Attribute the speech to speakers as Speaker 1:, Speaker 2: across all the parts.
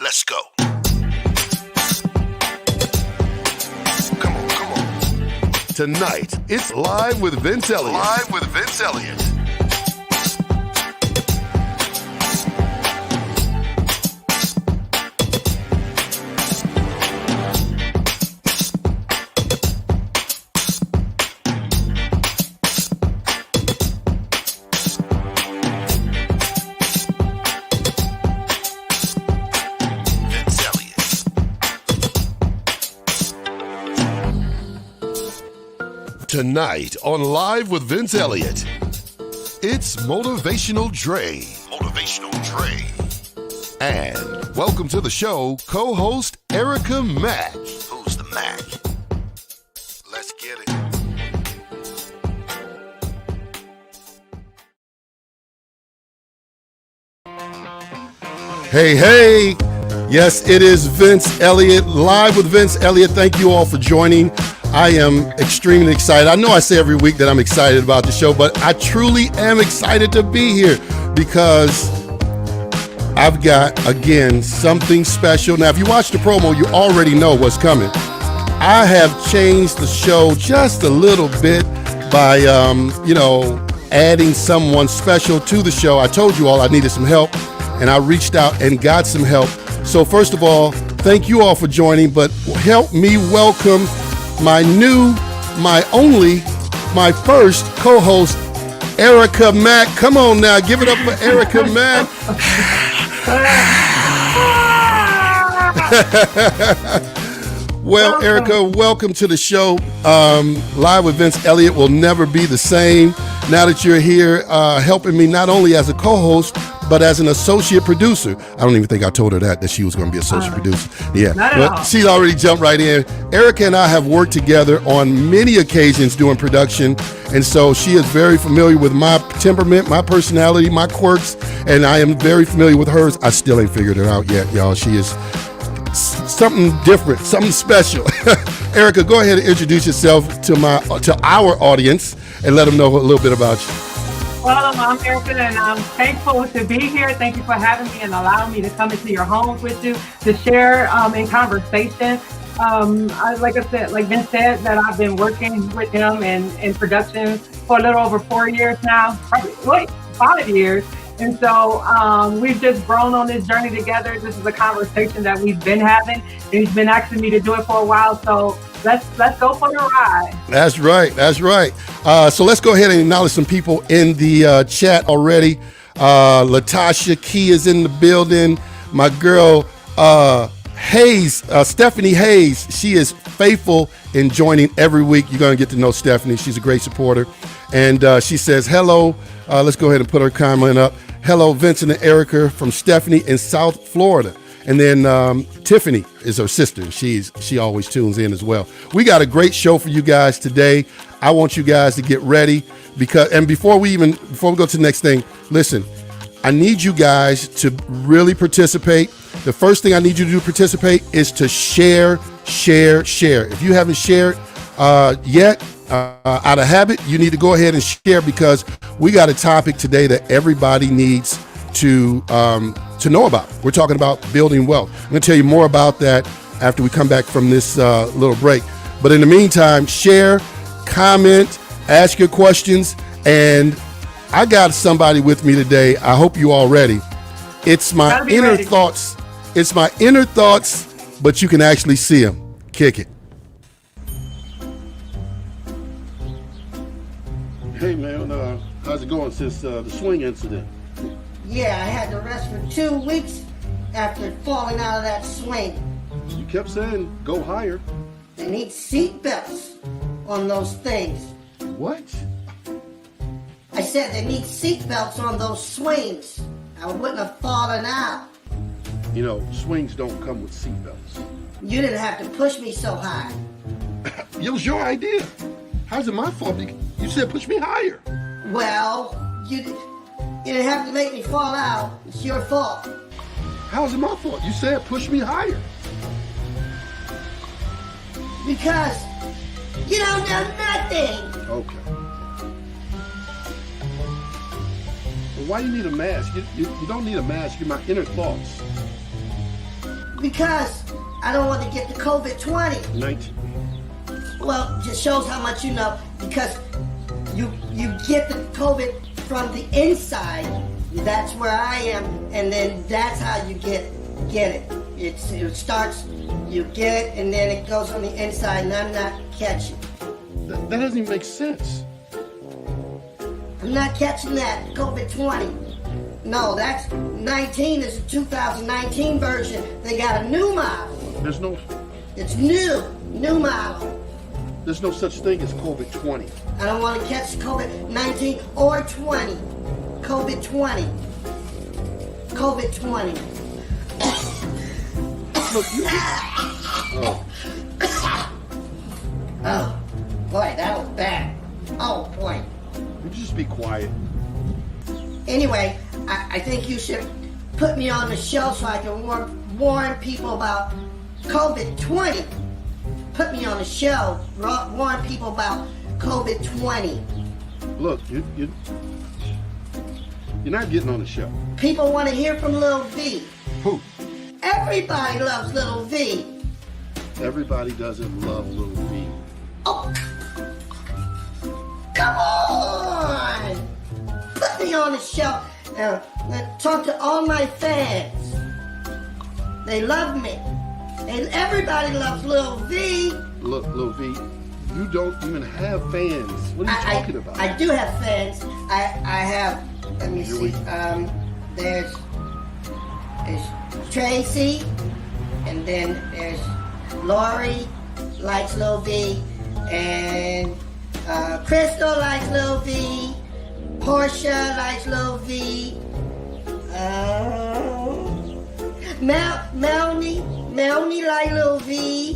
Speaker 1: Let's go. Come on. Tonight, it's Live with Vince Eliot. Live with Vince Eliot. Tonight on Live with Vince Eliot, it's Motivational Dre. Motivational Dre. And welcome to the show, co-host Erica Mack. Who's the Mac? Let's get it. Hey, hey. Yes, it is Vince Eliot, Live with Vince Eliot. Thank you all for joining. I am extremely excited. I know I say every week that I'm excited about the show, but I truly am excited to be here because I've got, again, something special. Now, if you watch the promo, you already know what's coming. I have changed the show just a little bit by, adding someone special to the show. I told you all I needed some help, and I reached out and got some help. So first of all, thank you all for joining, but help me welcome my new, my only, my first co-host, Erica Mack. Come on now, give it up for Erica Mack. Well, Erica, welcome to the show. Live with Vince Eliot will never be the same now that you're here helping me not only as a co-host, but as an associate producer. I don't even think I told her that she was going to be associate producer. Yeah, but she's already jumped right in. Erica and I have worked together on many occasions doing production, and so she is very familiar with my temperament, my personality, my quirks, and I am very familiar with hers. I still ain't figured it out yet, y'all. She is something different, something special. Erica, go ahead and introduce yourself to our audience and let them know a little bit about you.
Speaker 2: Well, I'm Erica, and I'm thankful to be here. Thank you for having me and allowing me to come into your homes with you to share in conversation. Like I said, like Vince said, that I've been working with him in production for a little over 4 years now, probably 5 years. And so we've just grown on this journey together. This is a conversation that we've been having. He's been asking me to do it for a while, so let's go for the ride.
Speaker 1: That's right. So let's go ahead and acknowledge some people in the chat already. Latasha Key is in the building. My girl Hayes, Stephanie Hayes, she is faithful in joining every week. You're going to get to know Stephanie. She's a great supporter. And she says, hello. Let's go ahead and put her comment up. Hello, Vincent and Erica from Stephanie in South Florida. And then Tiffany is her sister. She always tunes in as well. We got a great show for you guys today. I want you guys to get ready before we go to the next thing, listen, I need you guys to really participate. The first thing I need you to do to participate is to share. If you haven't shared yet, out of habit, you need to go ahead and share because we got a topic today that everybody needs to know about. We're talking about building wealth. I'm going to tell you more about that after we come back from this little break. But in the meantime, share, comment, ask your questions, and I got somebody with me today. I hope you all ready. It's my inner thoughts. It's my inner thoughts, but you can actually see them. Kick it. Hey man, how's it going since the swing incident?
Speaker 3: Yeah, I had to rest for 2 weeks after falling out of that swing.
Speaker 1: You kept saying go higher.
Speaker 3: They need seat belts on those things.
Speaker 1: What?
Speaker 3: I said they need seat belts on those swings. I wouldn't have fallen out.
Speaker 1: You know, swings don't come with seat belts.
Speaker 3: You didn't have to push me so high.
Speaker 1: It was your idea. How's it my fault? You said push me higher.
Speaker 3: Well, you didn't have to make me fall out. It's your fault.
Speaker 1: How's it my fault? You said push me higher.
Speaker 3: Because you don't know nothing.
Speaker 1: Okay. Well, why do you need a mask? You don't need a mask. You're my inner thoughts.
Speaker 3: Because I don't want to get the COVID-20.
Speaker 1: 19.
Speaker 3: Well, just shows how much you know. Because you get the COVID from the inside. That's where I am, and then that's how you get it. It starts, you get it, and then it goes on the inside, and I'm not catching.
Speaker 1: That doesn't even make sense.
Speaker 3: I'm not catching that COVID-20. No, that's 19 is a 2019 version. They got a new model.
Speaker 1: There's no...
Speaker 3: It's new model.
Speaker 1: There's no such thing as COVID-20.
Speaker 3: I don't want to catch COVID-19 or 20. COVID-20. COVID-20.
Speaker 1: Look, you.
Speaker 3: Oh, boy, that was bad. Oh, boy.
Speaker 1: Would you just be quiet?
Speaker 3: Anyway, I think you should put me on the show so I can warn people about COVID-20. Put me on the show, warn people about COVID-20.
Speaker 1: Look, you're not getting on the show.
Speaker 3: People want to hear from Lil V.
Speaker 1: Who?
Speaker 3: Everybody loves Lil V.
Speaker 1: Everybody doesn't love Lil V.
Speaker 3: Oh, come on! Put me on the show. Talk to all my fans. They love me. And everybody loves Lil V.
Speaker 1: Look, Lil V, you don't even have fans. What are you talking about?
Speaker 3: I do have fans. I have, let me see. There's Tracy, and then there's Lori likes Lil V, and Crystal likes Lil V, Portia likes Lil V, Melanie like Lil V,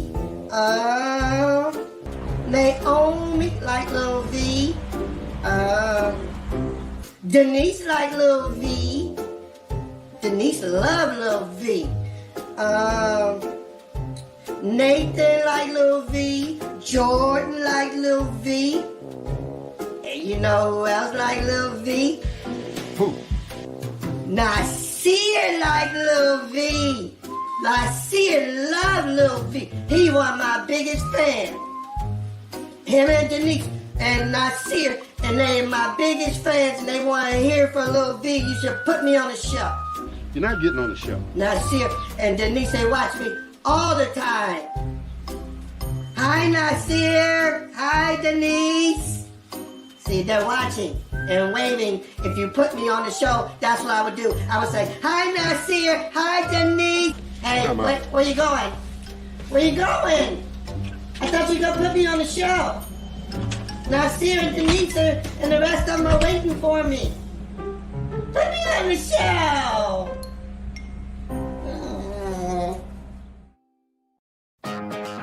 Speaker 3: Naomi like Lil V, Denise like Lil V, Denise love Lil V, Nathan like Lil V, Jordan like Lil V, and you know who else like Lil V?
Speaker 1: Who?
Speaker 3: Nasir like Lil V. Nasir love Lil V. He was my biggest fan. Him and Denise and Nasir, and they are my biggest fans, and they want to hear from Lil V. You should put me on the show.
Speaker 1: You're not getting on the show.
Speaker 3: Nasir and Denise, they watch me all the time. Hi, Nasir. Hi, Denise. See, they're watching and waving. If you put me on the show, that's what I would do. I would say, hi, Nasir. Hi, Denise. Hey, where you going? Where you going? I thought you were going to put me on the show. Nasir and Denise and the rest of them are waiting for me. Put me on the show.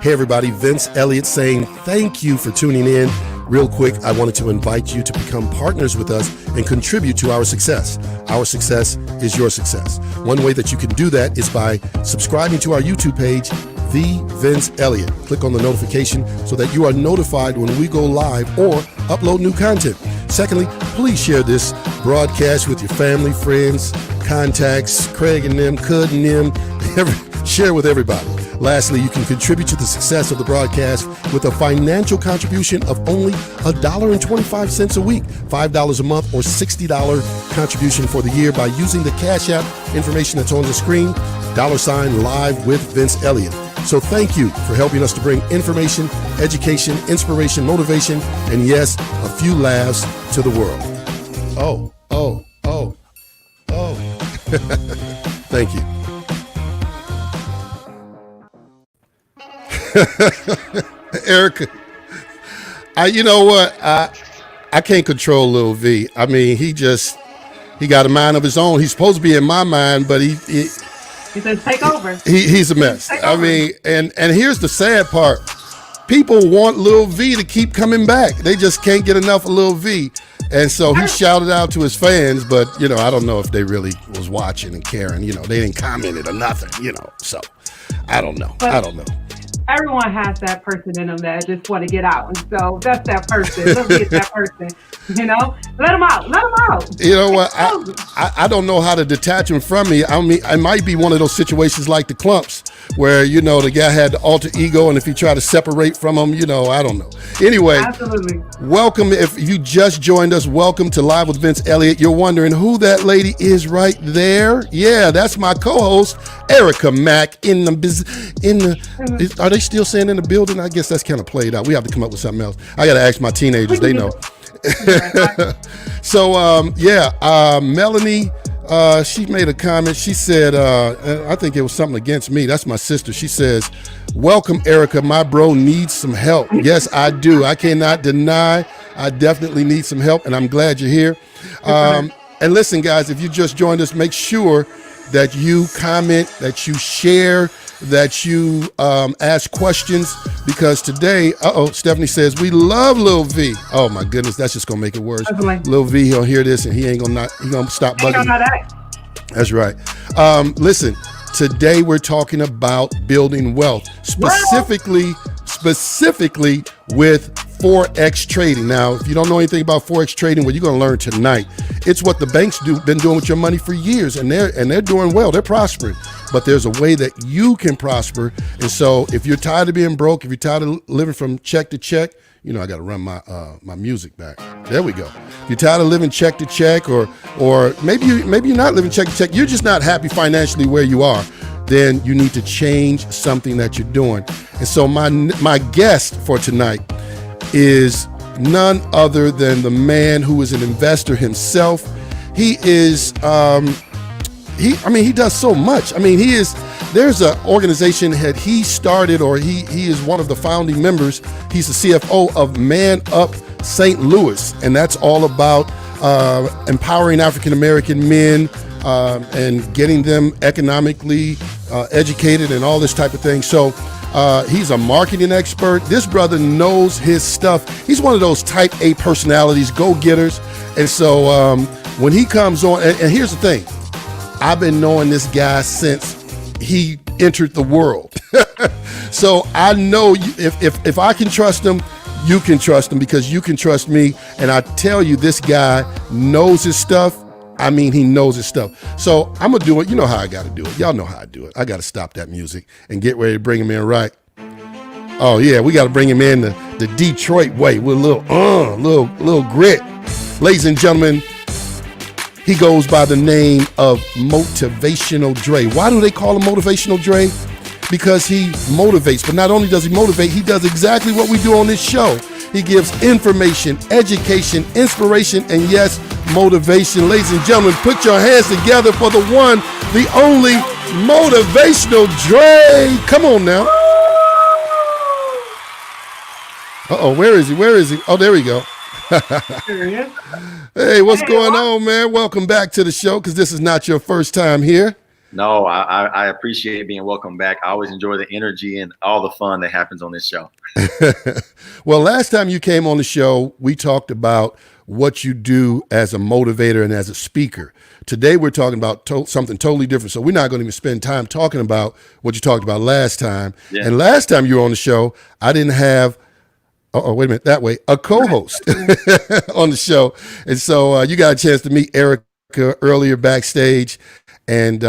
Speaker 1: Hey everybody, Vince Eliot saying thank you for tuning in. Real quick, I wanted to invite you to become partners with us and contribute to our success. Our success is your success. One way that you can do that is by subscribing to our YouTube page, The Vince Eliot. Click on the notification so that you are notified when we go live or upload new content. Secondly, please share this broadcast with your family, friends, contacts, Craig and them, Cud and them, share with everybody. Lastly, you can contribute to the success of the broadcast with a financial contribution of only $1.25 a week, $5 a month, or $60 contribution for the year by using the Cash App information that's on the screen, $ live with Vince Eliot. So thank you for helping us to bring information, education, inspiration, motivation, and yes, a few laughs to the world. Oh. Thank you. Erica, you know what? I can't control Lil V. I mean, he got a mind of his own. He's supposed to be in my mind, but he
Speaker 2: says take over.
Speaker 1: He's a mess. I mean, and here's the sad part. People want Lil V to keep coming back. They just can't get enough of Lil V. And so he shouted out to his fans, but, you know, I don't know if they really was watching and caring. You know, they didn't comment it or nothing, you know. So I don't know.
Speaker 2: Everyone has that person in them that just want to get out. And so that's that person. Let's get that person, you know? Let them out.
Speaker 1: You know what? I don't know how to detach him from me. I mean, I might be one of those situations like the Clumps where, you know, the guy had the alter ego, and if you try to separate from him, you know, I don't know. Anyway,
Speaker 2: absolutely.
Speaker 1: Welcome. If you just joined us, welcome to Live with Vince Eliot. You're wondering who that lady is right there? Yeah, that's my co-host, Erica Mack are they still saying in the building? I guess that's kind of played out. We have to come up with something else. I got to ask my teenagers. They know. So, Melanie, She made a comment. She said, I think it was something against me. That's my sister. She says, welcome, Erica. My bro needs some help. Yes, I do. I cannot deny. I definitely need some help, and I'm glad you're here. And listen, guys, if you just joined us, make sure that you comment, that you share, that you ask questions, because today, Stephanie says, we love Lil V. Oh my goodness, that's just gonna make it worse. Lil V, he'll hear this and he gonna stop bugging me. That's right. Listen, today we're talking about building wealth, specifically with Forex trading. Now, if you don't know anything about Forex trading, well, you're going to learn tonight. It's what the banks been doing with your money for years, and they're doing well. They're prospering, but there's a way that you can prosper. And so, if you're tired of being broke, if you're tired of living from check to check, I got to run my music back. There we go. If you're tired of living check to check, or maybe you're not living check to check, you're just not happy financially where you are, then you need to change something that you're doing. And so my guest for tonight is none other than the man who is an investor himself. He is, he does so much. There's an organization that he started, or he is one of the founding members. He's the CFO of Man Up St. Louis, and that's all about empowering African-American men and getting them economically educated and all this type of thing. So he's a marketing expert. This brother knows his stuff. He's one of those type A personalities, go-getters. And so when he comes on, and here's the thing, I've been knowing this guy since he entered the world. So I know if I can trust him, you can trust him, because you can trust me. And I tell you, this guy knows his stuff. He knows his stuff. So I'm going to do it. You know how I got to do it. Y'all know how I do it. I got to stop that music and get ready to bring him in, right? Oh, yeah, we got to bring him in the Detroit way with a little grit. Ladies and gentlemen, he goes by the name of Motivational Dre. Why do they call him Motivational Dre? Because he motivates. But not only does he motivate, he does exactly what we do on this show. He gives information, education, inspiration, and yes, motivation. Ladies and gentlemen, put your hands together for the one, the only Motivational Dre. Come on now. Where is he? Oh, there we go. Hey, what's going on, man? Welcome back to the show, because this is not your first time here.
Speaker 4: No, I appreciate being welcome back. I always enjoy the energy and all the fun that happens on this show.
Speaker 1: Well, last time you came on the show, we talked about what you do as a motivator and as a speaker. Today, we're talking about something totally different. So we're not going to even spend time talking about what you talked about last time. Yeah. And last time you were on the show, I didn't have a co-host on the show. And so you got a chance to meet Erica earlier backstage. And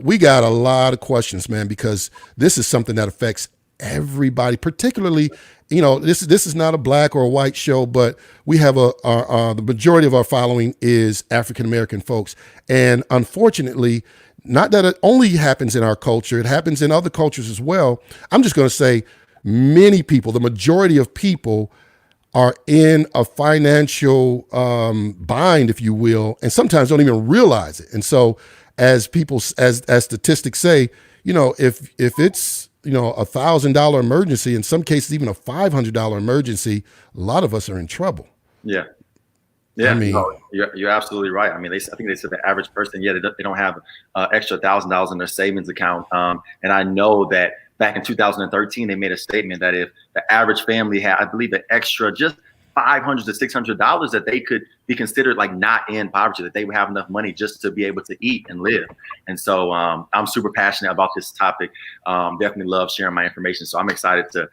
Speaker 1: we got a lot of questions, man, because this is something that affects everybody, particularly, this is not a black or a white show, but we have the majority of our following is African-American folks. And unfortunately, not that it only happens in our culture, it happens in other cultures as well. I'm just going to say many people, the majority of people, are in a financial bind, if you will, and sometimes don't even realize it. And so as statistics say, if it's, $1,000 emergency, in some cases, even a $500 emergency, a lot of us are in trouble.
Speaker 4: Yeah. Yeah. You're absolutely right. I think they said the average person, they don't have extra $1,000 in their savings account. And I know that back in 2013, they made a statement that if the average family had, I believe, an extra just $500 to $600, that they could be considered like not in poverty, that they would have enough money just to be able to eat and live. And so I'm super passionate about this topic. Definitely love sharing my information. So I'm excited to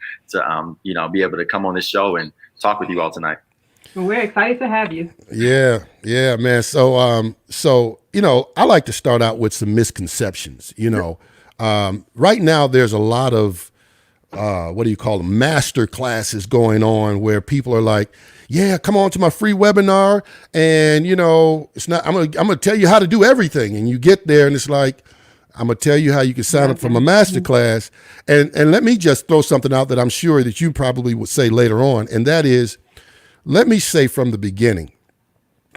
Speaker 4: be able to come on this show and talk with you all tonight.
Speaker 2: Well, we're excited to have you.
Speaker 1: Yeah, man. So I like to start out with some misconceptions. Right now there's a lot of master classes going on where people are like, yeah, come on to my free webinar. And, it's not, I'm going to tell you how to do everything. And you get there and it's like, I'm going to tell you how you can sign up for my master class. And let me just throw something out that I'm sure that you probably would say later on. And that is, let me say from the beginning,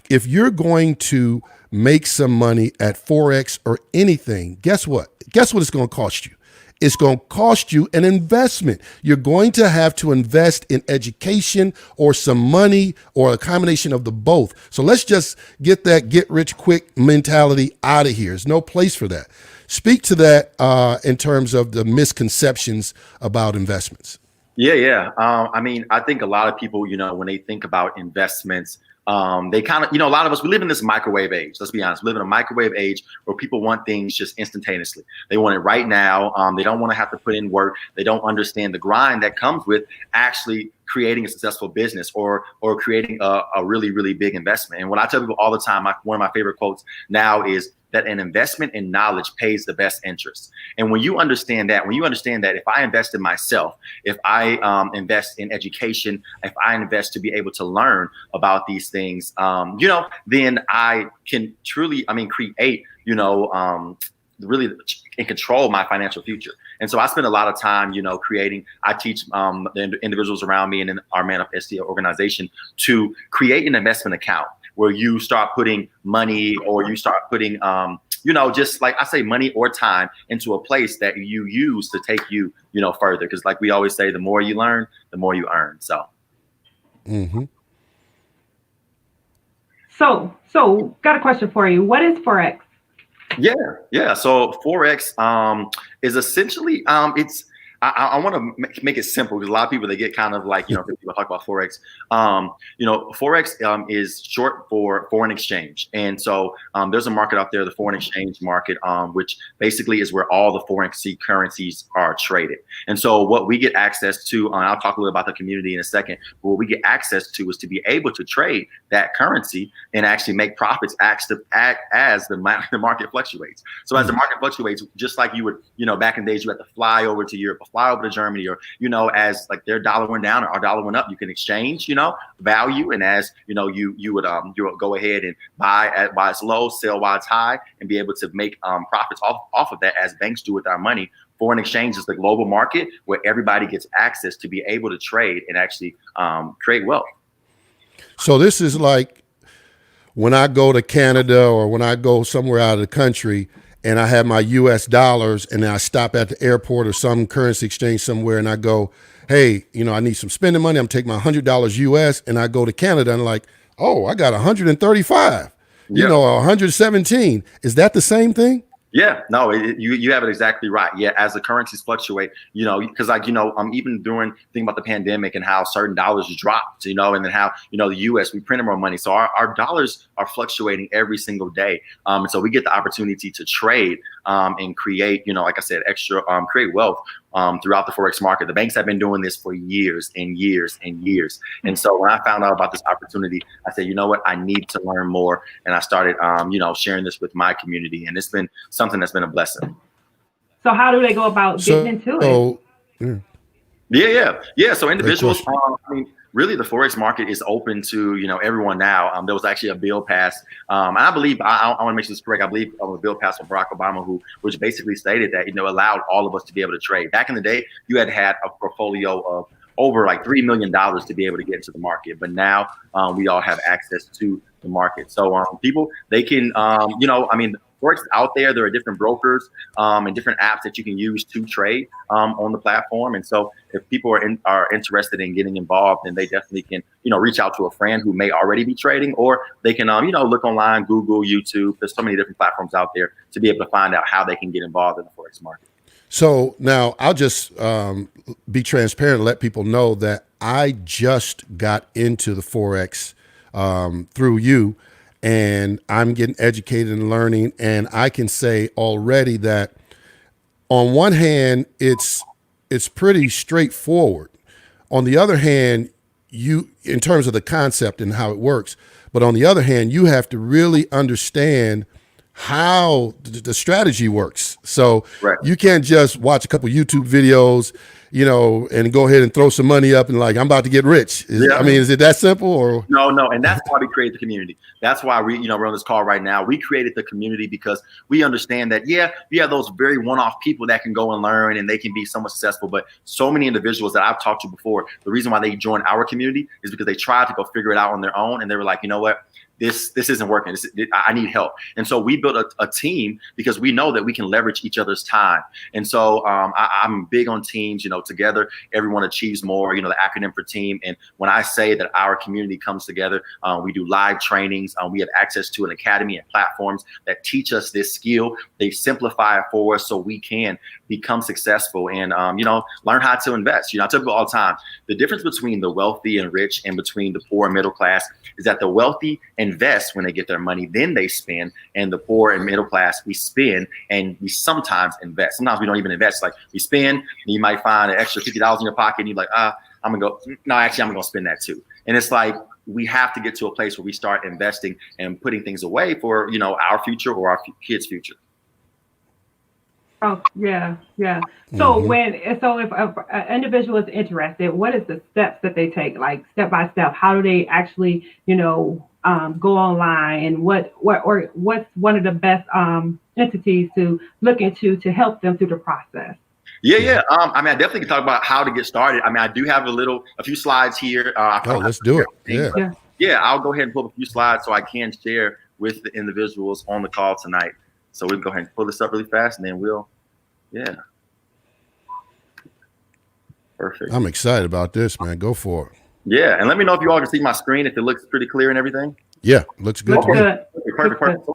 Speaker 1: if you're going to make some money at Forex or anything, guess what? Guess what it's going to cost you? It's going to cost you an investment. You're going to have to invest in education or some money or a combination of the both. So let's just get that get rich quick mentality out of here. There's no place for that. Speak to that in terms of the misconceptions about investments.
Speaker 4: Yeah. I mean, I think a lot of people, when they think about investments, they kind of, a lot of us, we live in this microwave age. Let's be honest. We live in a microwave age where people want things just instantaneously. They want it right now. They don't want to have to put in work. They don't understand the grind that comes with actually creating a successful business or creating a really, really big investment. And what I tell people all the time, one of my favorite quotes now is that an investment in knowledge pays the best interest. And when you understand that if I invest in myself, if I invest in education, if I invest to be able to learn about these things, then I can truly, create, really and control my financial future. And so I spend a lot of time, creating. I teach the individuals around me and in our Man Up STO organization to create an investment account where you start putting money or you start putting, just like I say, money or time into a place that you use to take you, further. Because like we always say, the more you learn, the more you earn. So.
Speaker 1: Mm-hmm.
Speaker 2: So got a question for you. What is Forex?
Speaker 4: Yeah. So Forex is essentially I want to make it simple because a lot of people, they get kind of like, people talk about Forex. Forex is short for foreign exchange. And so there's a market out there, the foreign exchange market, which basically is where all the foreign currencies are traded. And so what we get access to, and I'll talk a little about the community in a second, but what we get access to is to be able to trade that currency and actually make profits as the market fluctuates. So as the market fluctuates, just like you would, back in the days, you had to fly over to Europe, fly over to Germany, or as like their dollar went down or our dollar went up, you can exchange value, and as you would go ahead and buy while it's low, sell while it's high, and be able to make profits off of that, as banks do with our money. Foreign exchange is the global market where everybody gets access to be able to trade and actually create wealth.
Speaker 1: So this is like when I go to Canada or when I go somewhere out of the country and I have my US dollars and then I stop at the airport or some currency exchange somewhere and I go, hey, I need some spending money. I'm taking my $100 US, and I go to Canada and I'm like, oh, I got 135,
Speaker 4: Yeah.
Speaker 1: 117. Is that the same thing?
Speaker 4: Yeah, no, you have it exactly right. Yeah, as the currencies fluctuate, because even during thinking about the pandemic and how certain dollars dropped, and then how, the US, we printed more money. So our dollars are fluctuating every single day. And so we get the opportunity to trade and create, like I said, extra, create wealth throughout the Forex market. The banks have been doing this for years and years and years. And so when I found out about this opportunity, I said, you know what, I need to learn more. And I started, sharing this with my community. And it's been something that's been a blessing.
Speaker 2: So how do they go about getting into it?
Speaker 4: Yeah. So individuals, really the Forex market is open to, everyone now. There was actually a bill passed. And I believe, I want to make sure this is correct. I believe a bill passed from Barack Obama, which basically stated that, allowed all of us to be able to trade. Back in the day, you had a portfolio of over like $3 million to be able to get into the market. But now we all have access to the market. So people, they can, Forex out there. There are different brokers and different apps that you can use to trade on the platform. And so if people are interested in getting involved, then they definitely can, reach out to a friend who may already be trading, or they can, look online, Google, YouTube. There's so many different platforms out there to be able to find out how they can get involved in the Forex market.
Speaker 1: So now I'll just be transparent and let people know that I just got into the Forex through you. And I'm getting educated and learning. And I can say already that on one hand, it's pretty straightforward. On the other hand, in terms of the concept and how it works, but on the other hand, you have to really understand how the strategy works. So right. You can't just watch a couple YouTube videos, and go ahead and throw some money up and like, I'm about to get rich. Is it that simple or?
Speaker 4: No. And that's why we created the community. That's why we're on this call right now. We created the community because we understand that, you have those very one-off people that can go and learn and they can be somewhat successful. But so many individuals that I've talked to before, the reason why they joined our community is because they tried to go figure it out on their own. And they were like, you know what? this isn't working. I need help. And so we built a team because we know that we can leverage each other's time. And so I'm big on teams. Together everyone achieves more. The acronym for team. And when I say that our community comes together, we do live trainings. We have access to an academy and platforms that teach us this skill. They simplify it for us so we can become successful and learn how to invest. I tell people all the time, the difference between the wealthy and rich and between the poor and middle class is that the wealthy invest when they get their money, then they spend, and the poor and middle class, we spend and we sometimes invest. Sometimes we don't even invest. Like we spend, and you might find an extra $50 in your pocket, and you're like, I'm gonna spend that too. And it's like we have to get to a place where we start investing and putting things away for our future or our kids' future.
Speaker 2: Oh, yeah. So if an individual is interested, what is the steps that they take, like step by step? How do they actually, go online, and what's one of the best entities to look into to help them through the process?
Speaker 4: Yeah. I definitely can talk about how to get started. I do have a few slides here.
Speaker 1: Let's do it.
Speaker 4: Yeah. I'll go ahead and pull up a few slides so I can share with the individuals on the call tonight. So we can go ahead and pull this up really fast, and then perfect.
Speaker 1: I'm excited about this, man. Go for it.
Speaker 4: Yeah, and let me know if you all can see my screen, if it looks pretty clear and everything.
Speaker 1: Yeah, looks good.
Speaker 4: Okay, perfect.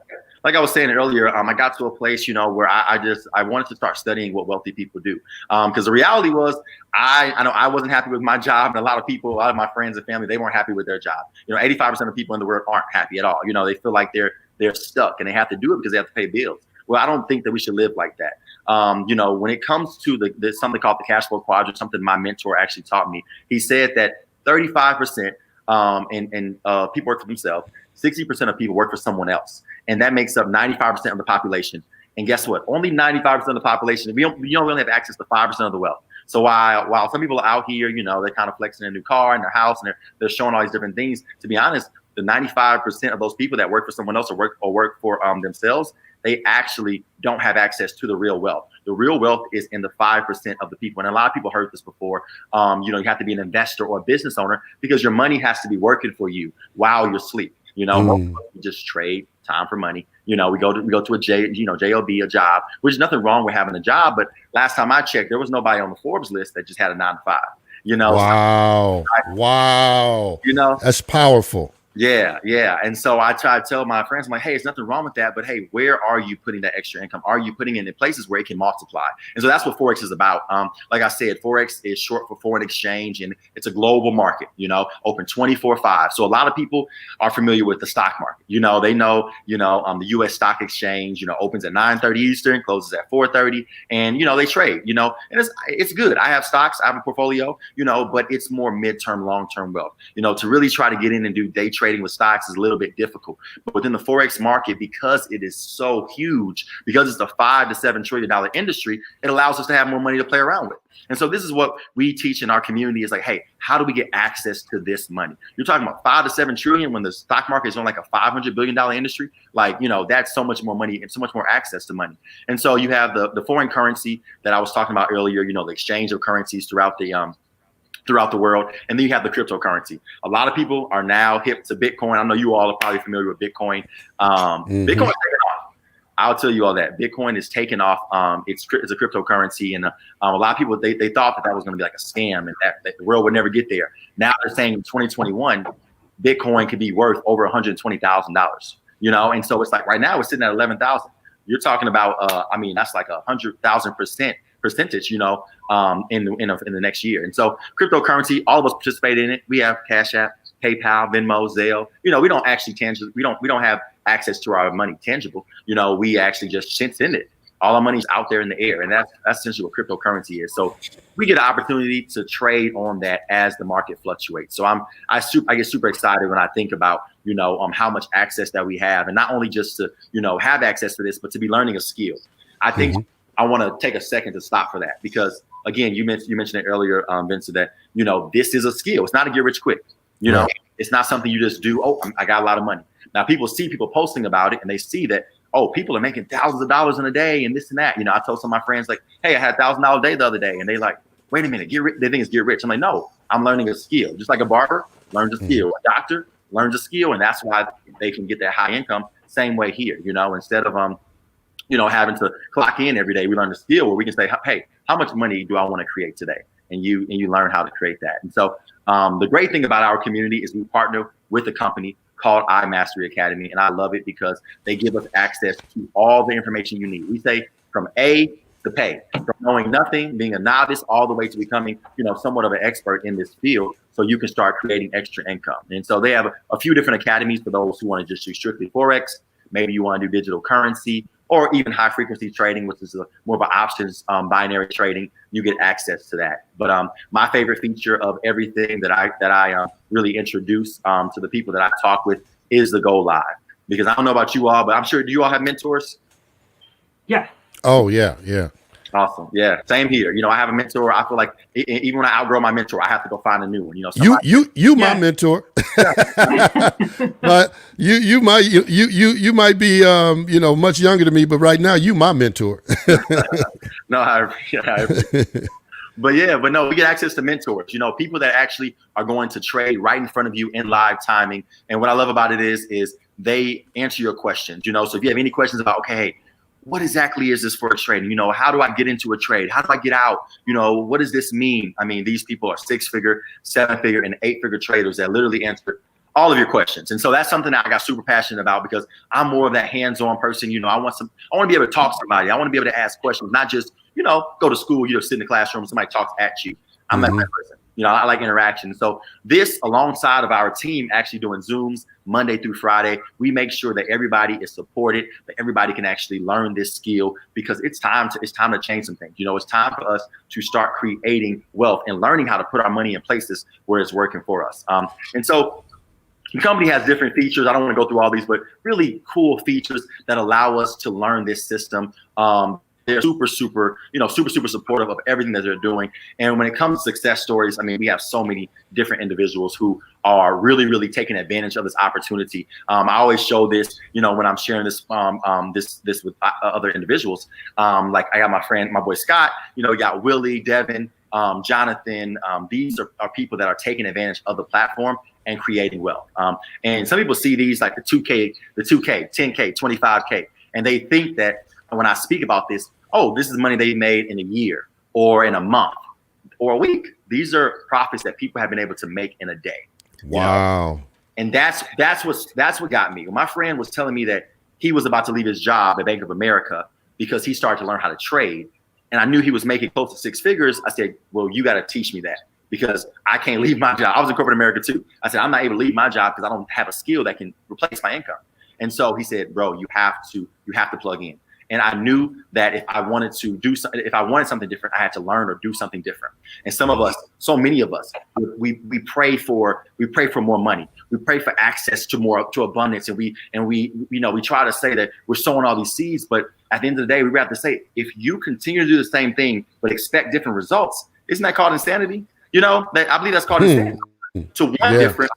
Speaker 4: Like I was saying earlier, I got to a place, where I wanted to start studying what wealthy people do. Because the reality was, I know I wasn't happy with my job, and a lot of my friends and family, they weren't happy with their job. 85% of people in the world aren't happy at all. They feel like they're stuck and they have to do it because they have to pay bills. Well, I don't think that we should live like that. When it comes to there's something called the cash flow quadrant, something my mentor actually taught me. He said that 35% people work for themselves, 60% of people work for someone else. And that makes up 95% of the population. And guess what? Only 95% of the population, we only have access to 5% of the wealth. So while some people are out here, they're kind of flexing a new car in their house and they're showing all these different things, to be honest, the 95% of those people that work for someone else or work for themselves, they actually don't have access to the real wealth. The real wealth is in the 5% of the people. And a lot of people heard this before. You have to be an investor or a business owner because your money has to be working for you while you're asleep. We just trade time for money. We go to a job, a job, which is nothing wrong with having a job. But last time I checked, there was nobody on the Forbes list that just had a 9 to 5.
Speaker 1: Wow. That's powerful.
Speaker 4: Yeah. And so I try to tell my friends, I'm like, hey, there's nothing wrong with that. But hey, where are you putting that extra income? Are you putting it in places where it can multiply? And so that's what Forex is about. Like I said, Forex is short for foreign exchange, and it's a global market, open 24/5. So a lot of people are familiar with the stock market. They know, the U.S. stock exchange, opens at 9:30 Eastern, closes at 4:30. And, they trade, and it's good. I have stocks, I have a portfolio, but it's more midterm, long-term wealth. To really try to get in and do day trading with stocks is a little bit difficult. But within the Forex market, because it is so huge, because it's a $5 to $7 trillion industry, it allows us to have more money to play around with. And so this is what we teach in our community is like, hey, how do we get access to this money? You're talking about 5 to 7 trillion when the stock market is on like a $500 billion industry. Like, that's so much more money and so much more access to money. And so you have the foreign currency that I was talking about earlier, the exchange of currencies throughout the world. And then you have the cryptocurrency. A lot of people are now hip to Bitcoin. I know you all are probably familiar with Bitcoin. Bitcoin is taking off. I'll tell you all that. Bitcoin is taking off. It's a cryptocurrency. And a lot of people, they thought that was going to be like a scam and that the world would never get there. Now they're saying in 2021, Bitcoin could be worth over $120,000, And so it's like right now it's sitting at 11,000. You're talking about, that's like 100,000% percentage, in the next year. And so cryptocurrency, all of us participate in it. We have Cash App, PayPal, Venmo, Zelle. We don't actually we don't have access to our money tangible. We actually just send it. All our money's out there in the air, and that's essentially what cryptocurrency is. So we get an opportunity to trade on that as the market fluctuates. So I get super excited when I think about how much access that we have, and not only just to have access to this, but to be learning a skill. I think I want to take a second to stop for that because again, you mentioned it earlier, Vincent, that this is a skill. It's not a get rich quick. It's not something you just do. Oh, I got a lot of money. Now people see people posting about it, and they see that people are making thousands of dollars in a day and this and that. I told some of my friends like, hey, I had $1,000 day the other day, and they like, wait a minute, get rich. They think it's get rich. I'm like, no, I'm learning a skill. Just like a barber learns a skill, a doctor learns a skill, and that's why they can get that high income. Same way here, instead of having to clock in every day, we learn a skill where we can say, hey, how much money do I want to create today? And you learn how to create that. And so the great thing about our community is we partner with a company called iMastery Academy, and I love it because they give us access to all the information you need. We say from A to pay, from knowing nothing, being a novice, all the way to becoming, somewhat of an expert in this field, so you can start creating extra income. And so they have a few different academies for those who want to just do strictly Forex. Maybe you want to do digital currency, or even high frequency trading, which is more of an options binary trading. You get access to that. But my favorite feature of everything that I really introduce to the people that I talk with is the Go Live. Because I don't know about you all, but I'm sure, do you all have mentors?
Speaker 2: Yes.
Speaker 1: Oh yeah, yeah.
Speaker 4: Awesome. Yeah. Same here. I have a mentor. I feel like even when I outgrow my mentor, I have to go find a new one.
Speaker 1: You my mentor. But you might be much younger than me, but right now you my mentor.
Speaker 4: No, but no, we get access to mentors, people that actually are going to trade right in front of you in live timing. And what I love about it is they answer your questions, so if you have any questions about, okay, hey, what exactly is this Forex trading? How do I get into a trade? How do I get out? What does this mean? I mean, these people are 6-figure, 7-figure, and 8-figure traders that literally answer all of your questions. And so that's something that I got super passionate about because I'm more of that hands-on person. I want to be able to talk to somebody. I want to be able to ask questions, not just, go to school, sit in the classroom, somebody talks at you. I'm that person. I like interaction. So this, alongside of our team actually doing Zooms Monday through Friday, we make sure that everybody is supported, that everybody can actually learn this skill, because it's time to change some things. It's time for us to start creating wealth and learning how to put our money in places where it's working for us. And so the company has different features. I don't want to go through all these, but really cool features that allow us to learn this system. They're super supportive of everything that they're doing. And when it comes to success stories, I mean, we have so many different individuals who are really, really taking advantage of this opportunity. I always show this, when I'm sharing this this with other individuals. Like I got my boy Scott, we got Willie, Devin, Jonathan. These are people that are taking advantage of the platform and creating wealth. And some people see these like the 2K, 10K, 25K, and they think that when I speak about this, this is money they made in a year or in a month or a week. These are profits that people have been able to make in a day.
Speaker 1: Wow.
Speaker 4: And that's what got me. When my friend was telling me that he was about to leave his job at Bank of America because he started to learn how to trade, and I knew he was making close to 6 figures, I said, well, you got to teach me that, because I can't leave my job. I was in corporate America too. I said, I'm not able to leave my job because I don't have a skill that can replace my income. And so he said, bro, you have to plug in. And I knew that if I wanted something different, I had to learn or do something different. And some of us, so many of us, we pray for more money. We pray for access to abundance. And we try to say that we're sowing all these seeds, but at the end of the day, we have to say, if you continue to do the same thing but expect different results, isn't that called insanity? I believe that's called insanity. To want different,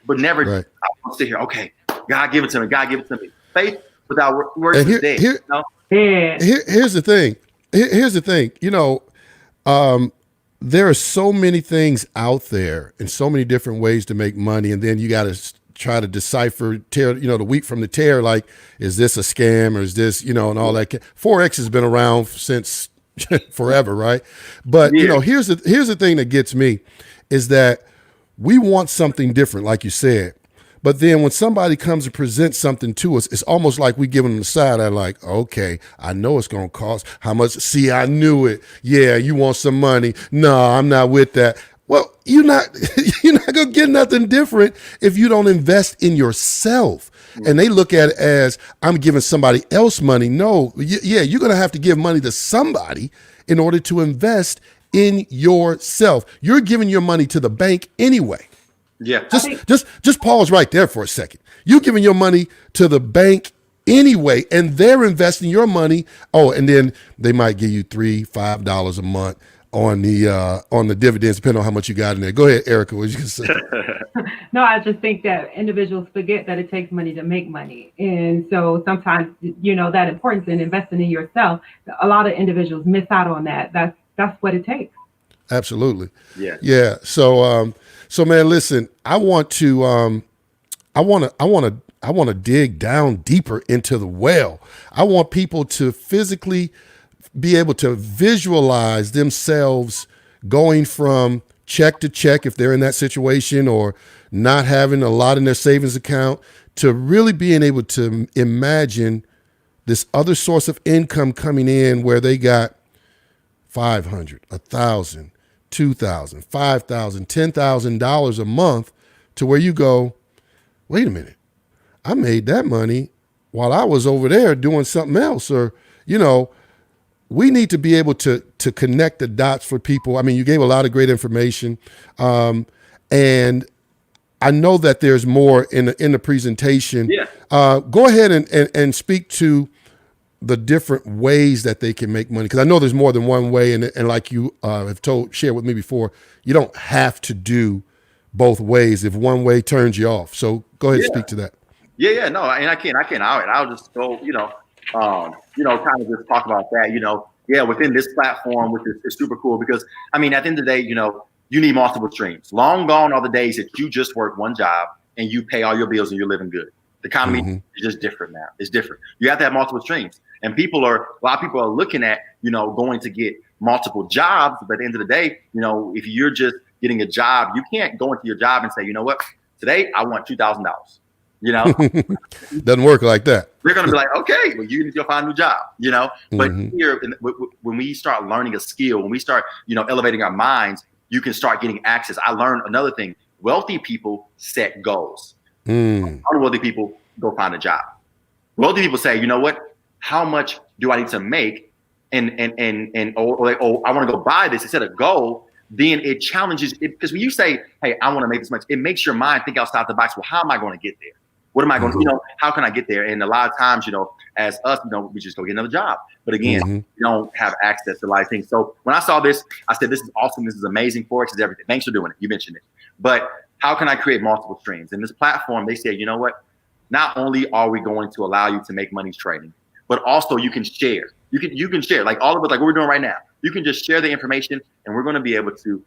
Speaker 4: but never right. I sit here. Okay, God give it to me. God give it to me. Faith without works is dead.
Speaker 1: Here's the thing. Here's the thing. There are so many things out there and so many different ways to make money, and then you got to try to decipher, the wheat from the tare. Like, is this a scam or is this, and all that? Forex has been around since forever, right? But here's the thing that gets me is that we want something different, like you said. But then when somebody comes and presents something to us, it's almost like we give them the side eye, like, okay, I know it's going to cost how much. See, I knew it. Yeah, you want some money. No, I'm not with that. Well, you're not going to get nothing different if you don't invest in yourself. And they look at it as, I'm giving somebody else money. No, you're going to have to give money to somebody in order to invest in yourself. You're giving your money to the bank anyway.
Speaker 4: Yeah.
Speaker 1: Just pause right there for a second. You're giving your money to the bank anyway, and they're investing your money. Oh, and then they might give you $3-5 a month on the dividends, depending on how much you got in there. Go ahead, Erica. What you gonna say?
Speaker 2: No, I just think that individuals forget that it takes money to make money, and so sometimes that importance in investing in yourself. A lot of individuals miss out on that. That's what it takes.
Speaker 1: Absolutely.
Speaker 4: Yeah.
Speaker 1: Yeah. So man, listen, I want to I want to dig down deeper into the well. I want people to physically be able to visualize themselves going from check to check if they're in that situation, or not having a lot in their savings account, to really being able to imagine this other source of income coming in where they got 500, 1,000, 2,000, 5,000, $10,000 a month, to where you go, wait a minute, I made that money while I was over there doing something else. Or, we need to be able to connect the dots for people. I mean, you gave a lot of great information. And I know that there's more in the presentation.
Speaker 4: Yeah.
Speaker 1: Go ahead and speak to the different ways that they can make money, because I know there's more than one way, and like you have shared with me before, you don't have to do both ways if one way turns you off. So go ahead and speak to that.
Speaker 4: Yeah, no, and I can. I'll just go, kind of just talk about that, within this platform, which is super cool, because I mean, at the end of the day, you need multiple streams. Long gone are the days that you just work one job and you pay all your bills and you're living good. The economy is just different now. It's different. You have to have multiple streams. And a lot of people are looking at, going to get multiple jobs. But at the end of the day, if you're just getting a job, you can't go into your job and say, you know what, today I want $2,000.
Speaker 1: Doesn't work like that.
Speaker 4: They're going to be like, okay, well, you need to go find a new job, But here, when we start learning a skill, when we start, elevating our minds, you can start getting access. I learned another thing. Wealthy people set goals. Unwealthy people go find a job. Wealthy people say, you know what? How much do I need to make? I want to go buy this. Instead of goal, then it challenges it, because when you say, hey, I want to make this much, it makes your mind think outside the box. Well, how am I going to get there? What am I going to, how can I get there? And a lot of times, as us, we just go get another job. But again, we don't have access to a lot of things. So when I saw this, I said, this is awesome. This is amazing. Forex is everything. Thanks for doing it. You mentioned it. But how can I create multiple streams? And this platform, they said, you know what? Not only are we going to allow you to make money trading, but also you can share. You can share, like all of it, like what we're doing right now. You can just share the information, and we're going to be able to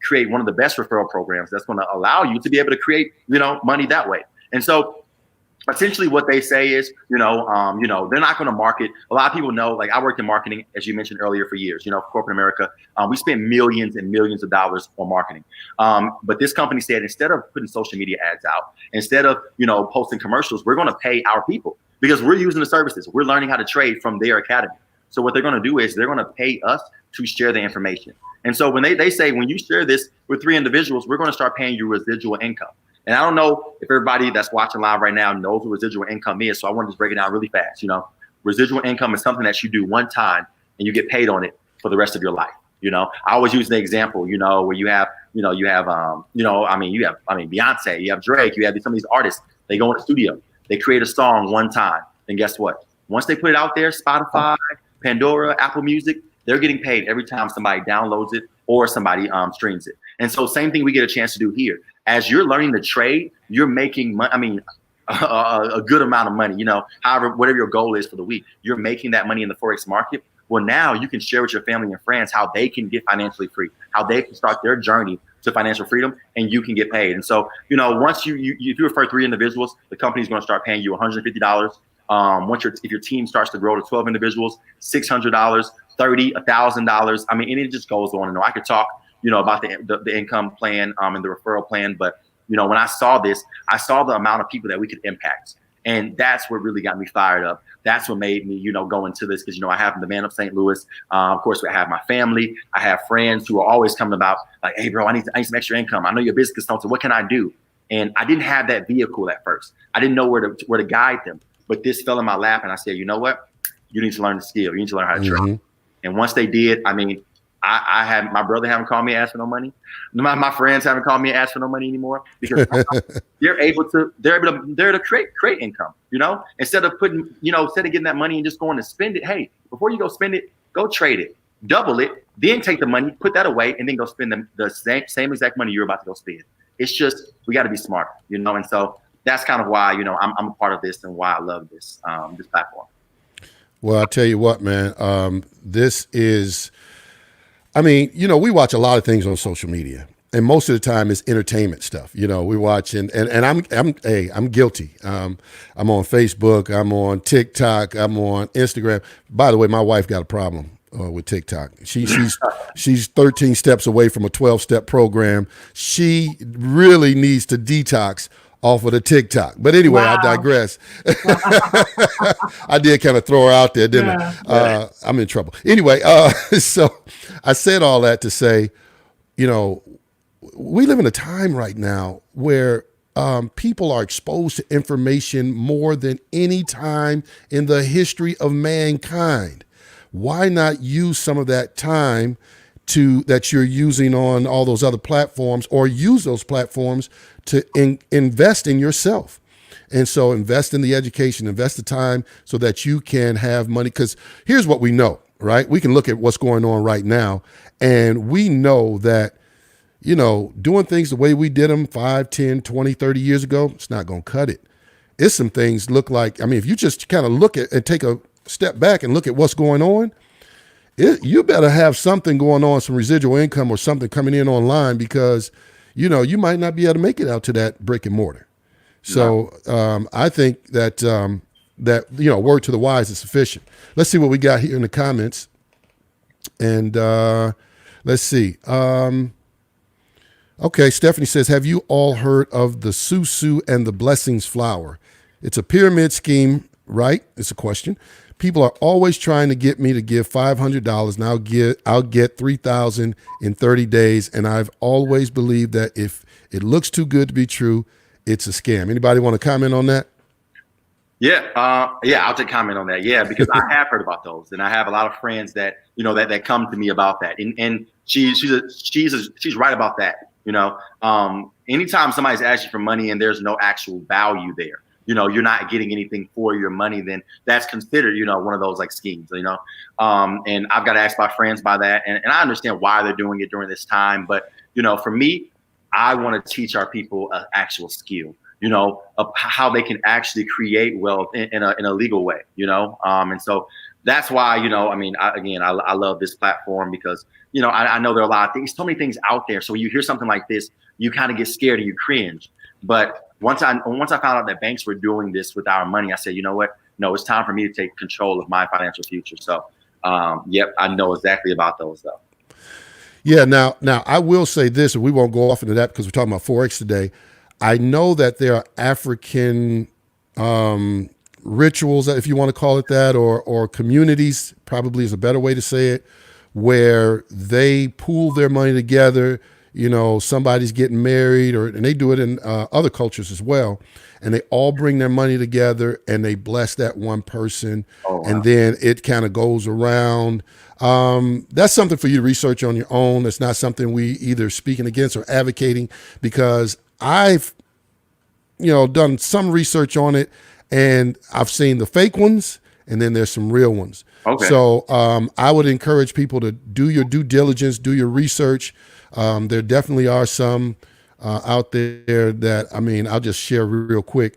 Speaker 4: create one of the best referral programs that's going to allow you to be able to create, money that way. And so essentially what they say is, they're not going to market. A lot of people know, like I worked in marketing, as you mentioned earlier, for years, corporate America. We spent millions and millions of dollars on marketing. But this company said, instead of putting social media ads out, instead of, posting commercials, we're going to pay our people because we're using the services. We're learning how to trade from their academy. So what they're going to do is they're going to pay us to share the information. And so when they say, when you share this with 3 individuals, we're going to start paying you residual income. And I don't know if everybody that's watching live right now knows what residual income is. So I want to just break it down really fast. Residual income is something that you do one time and you get paid on it for the rest of your life. I always use the example, where you have Beyonce, you have Drake, you have some of these artists, they go in the studio, they create a song one time. And guess what? Once they put it out there, Spotify, Pandora, Apple Music, they're getting paid every time somebody downloads it or somebody streams it. And so same thing we get a chance to do here. As you're learning to trade, you're making money. A good amount of money, however, whatever your goal is for the week, you're making that money in the Forex market. Well, now you can share with your family and friends how they can get financially free, how they can start their journey to financial freedom, and you can get paid. And so, once if you refer 3 individuals, the company's going to start paying you $150. If your team starts to grow to 12 individuals, $600, $30, $1,000. I mean, and it just goes on and on. I could talk, about the income plan and the referral plan, but when I saw this, I saw the amount of people that we could impact, and that's what really got me fired up. That's what made me, go into this, because I have the man of St. Louis. Of course, I have my family. I have friends who are always coming about like, hey, bro, I need some extra income. I know you're a business consultant. What can I do? And I didn't have that vehicle at first. I didn't know where to guide them. But this fell in my lap, and I said, you know what? You need to learn the skill. You need to learn how to trade. And once they did, I mean, I had my brother haven't called me and asked for no money. My friends haven't called me and asked for no money anymore, because they're to create income. Instead of putting, instead of getting that money and just going to spend it. Hey, before you go spend it, go trade it, double it, then take the money, put that away, and then go spend the same exact money you're about to go spend. It's just, we got to be smart, And so that's kind of why, I'm a part of this and why I love this platform.
Speaker 1: Well, I tell you what, man, this is, we watch a lot of things on social media, and most of the time it's entertainment stuff. You know, we watch and I'm guilty. I'm on Facebook, I'm on TikTok, I'm on Instagram. By the way, my wife got a problem with TikTok. She's 13 steps away from a 12-step program. She really needs to detox off of the TikTok. But anyway, wow. I digress. I did kind of throw her out there, didn't I? I'm in trouble. Anyway, so I said all that to say, you know, we live in a time right now where people are exposed to information more than any time in the history of mankind. Why not use some of that time that you're using on all those other platforms, or use those platforms to invest in yourself? And so invest in the education, invest the time so that you can have money. Because here's what we know, right? We can look at what's going on right now, and we know that, you know, doing things the way we did them 5, 10, 20, 30 years ago, it's not going to cut it. It's some things look like, I mean, if you just kind of look at and take a step back and look at what's going on, you better have something going on, some residual income or something coming in online, because, you know, you might not be able to make it out to that brick and mortar. So I think that, you know, word to the wise is sufficient. Let's see what we got here in the comments. And let's see. Okay, Stephanie says, have you all heard of the Susu and the Blessings flower? It's a pyramid scheme, right? It's a question. People are always trying to get me to give $500, and I'll get $3,000 in 30 days. And I've always believed that if it looks too good to be true, it's a scam. Anybody want to comment on that?
Speaker 4: Yeah, I'll take comment on that. Yeah, because I have heard about those, and I have a lot of friends that, you know, that come to me about that, and she's right about that. You know, anytime somebody's asking for money and there's no actual value there, you know, you're not getting anything for your money, then that's considered, you know, one of those like schemes, you know. And I've got asked my friends by that, and I understand why they're doing it during this time. But, you know, for me, I want to teach our people an actual skill, you know, of how they can actually create wealth in a legal way, you know. And so that's why, you know, I mean, I love this platform because, you know, I know there are a lot of things, so many things out there. So when you hear something like this, you kind of get scared and you cringe. But once I found out that banks were doing this with our money, I said, you know what? No, it's time for me to take control of my financial future. So, yep, I know exactly about those though.
Speaker 1: Yeah. Now I will say this, and we won't go off into that because we're talking about Forex today. I know that there are African rituals, if you want to call it that, or communities, probably is a better way to say it, where they pool their money together. You know, somebody's getting married, and they do it in other cultures as well. And they all bring their money together and they bless that one person. Oh, wow. And then it kind of goes around. That's something for you to research on your own. It's not something we either speaking against or advocating, because I've, you know, done some research on it, and I've seen the fake ones, and then there's some real ones. Okay. So I would encourage people to do your due diligence, do your research. There definitely are some out there that, I mean, I'll just share real quick.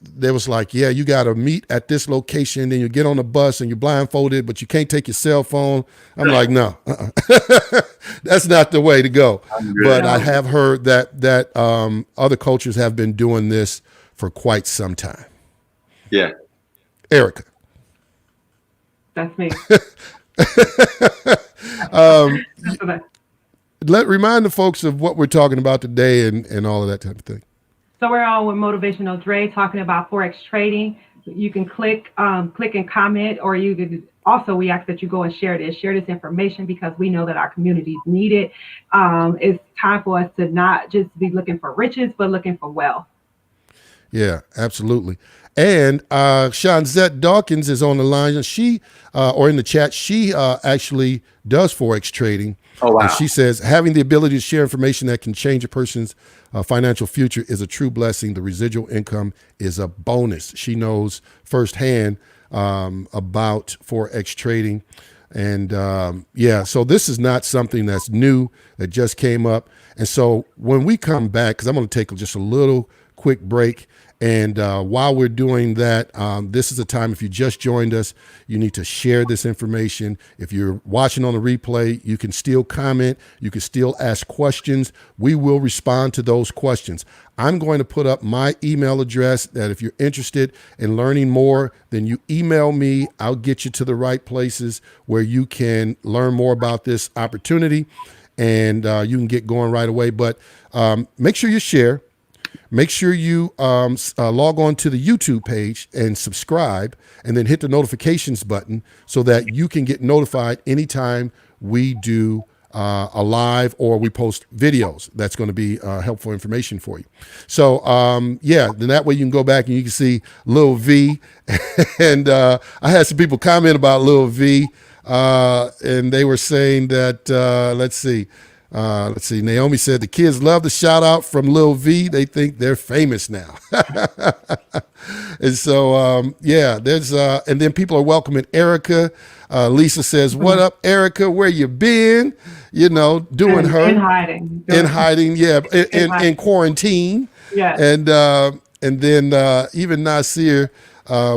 Speaker 1: There was like, yeah, you got to meet at this location, then you get on the bus and you're blindfolded, but you can't take your cell phone. I'm like, no, that's not the way to go. But I have heard that other cultures have been doing this for quite some time.
Speaker 4: Yeah.
Speaker 1: Erica.
Speaker 2: That's me.
Speaker 1: Remind the folks of what we're talking about today and all of that type of thing.
Speaker 2: So we're on with Motivational Dre talking about Forex trading. You can click and comment, or you could also, we ask that you go and share this information, because we know that our communities need it. It's time for us to not just be looking for riches, but looking for wealth. Yeah,
Speaker 1: absolutely. And Shanzette Dawkins is on the line. She, or in the chat, she actually does Forex trading.
Speaker 4: Oh, wow.
Speaker 1: And she says, having the ability to share information that can change a person's financial future is a true blessing. The residual income is a bonus. She knows firsthand about Forex trading. And yeah, so this is not something that's new, that just came up. And so when we come back, because I'm going to take just a little quick break. And while we're doing that, this is a time, if you just joined us, you need to share this information. If you're watching on the replay, you can still comment. You can still ask questions. We will respond to those questions. I'm going to put up my email address that if you're interested in learning more, then you email me. I'll get you to the right places where you can learn more about this opportunity, and you can get going right away. But make sure you share. Make sure you log on to the YouTube page and subscribe, and then hit the notifications button so that you can get notified anytime we do a live or we post videos. That's going to be helpful information for you. So yeah, then that way you can go back and you can see Lil V. And I had some people comment about Lil V, and they were saying that, let's see, Naomi said the kids love the shout out from Lil V. They think they're famous now. And so, yeah, there's, and then people are welcoming Erica. Lisa says, what up, Erica? Where you been? You know, doing her.
Speaker 2: In hiding.
Speaker 1: In hiding, yeah. In quarantine.
Speaker 2: Yeah.
Speaker 1: And then even Nasir,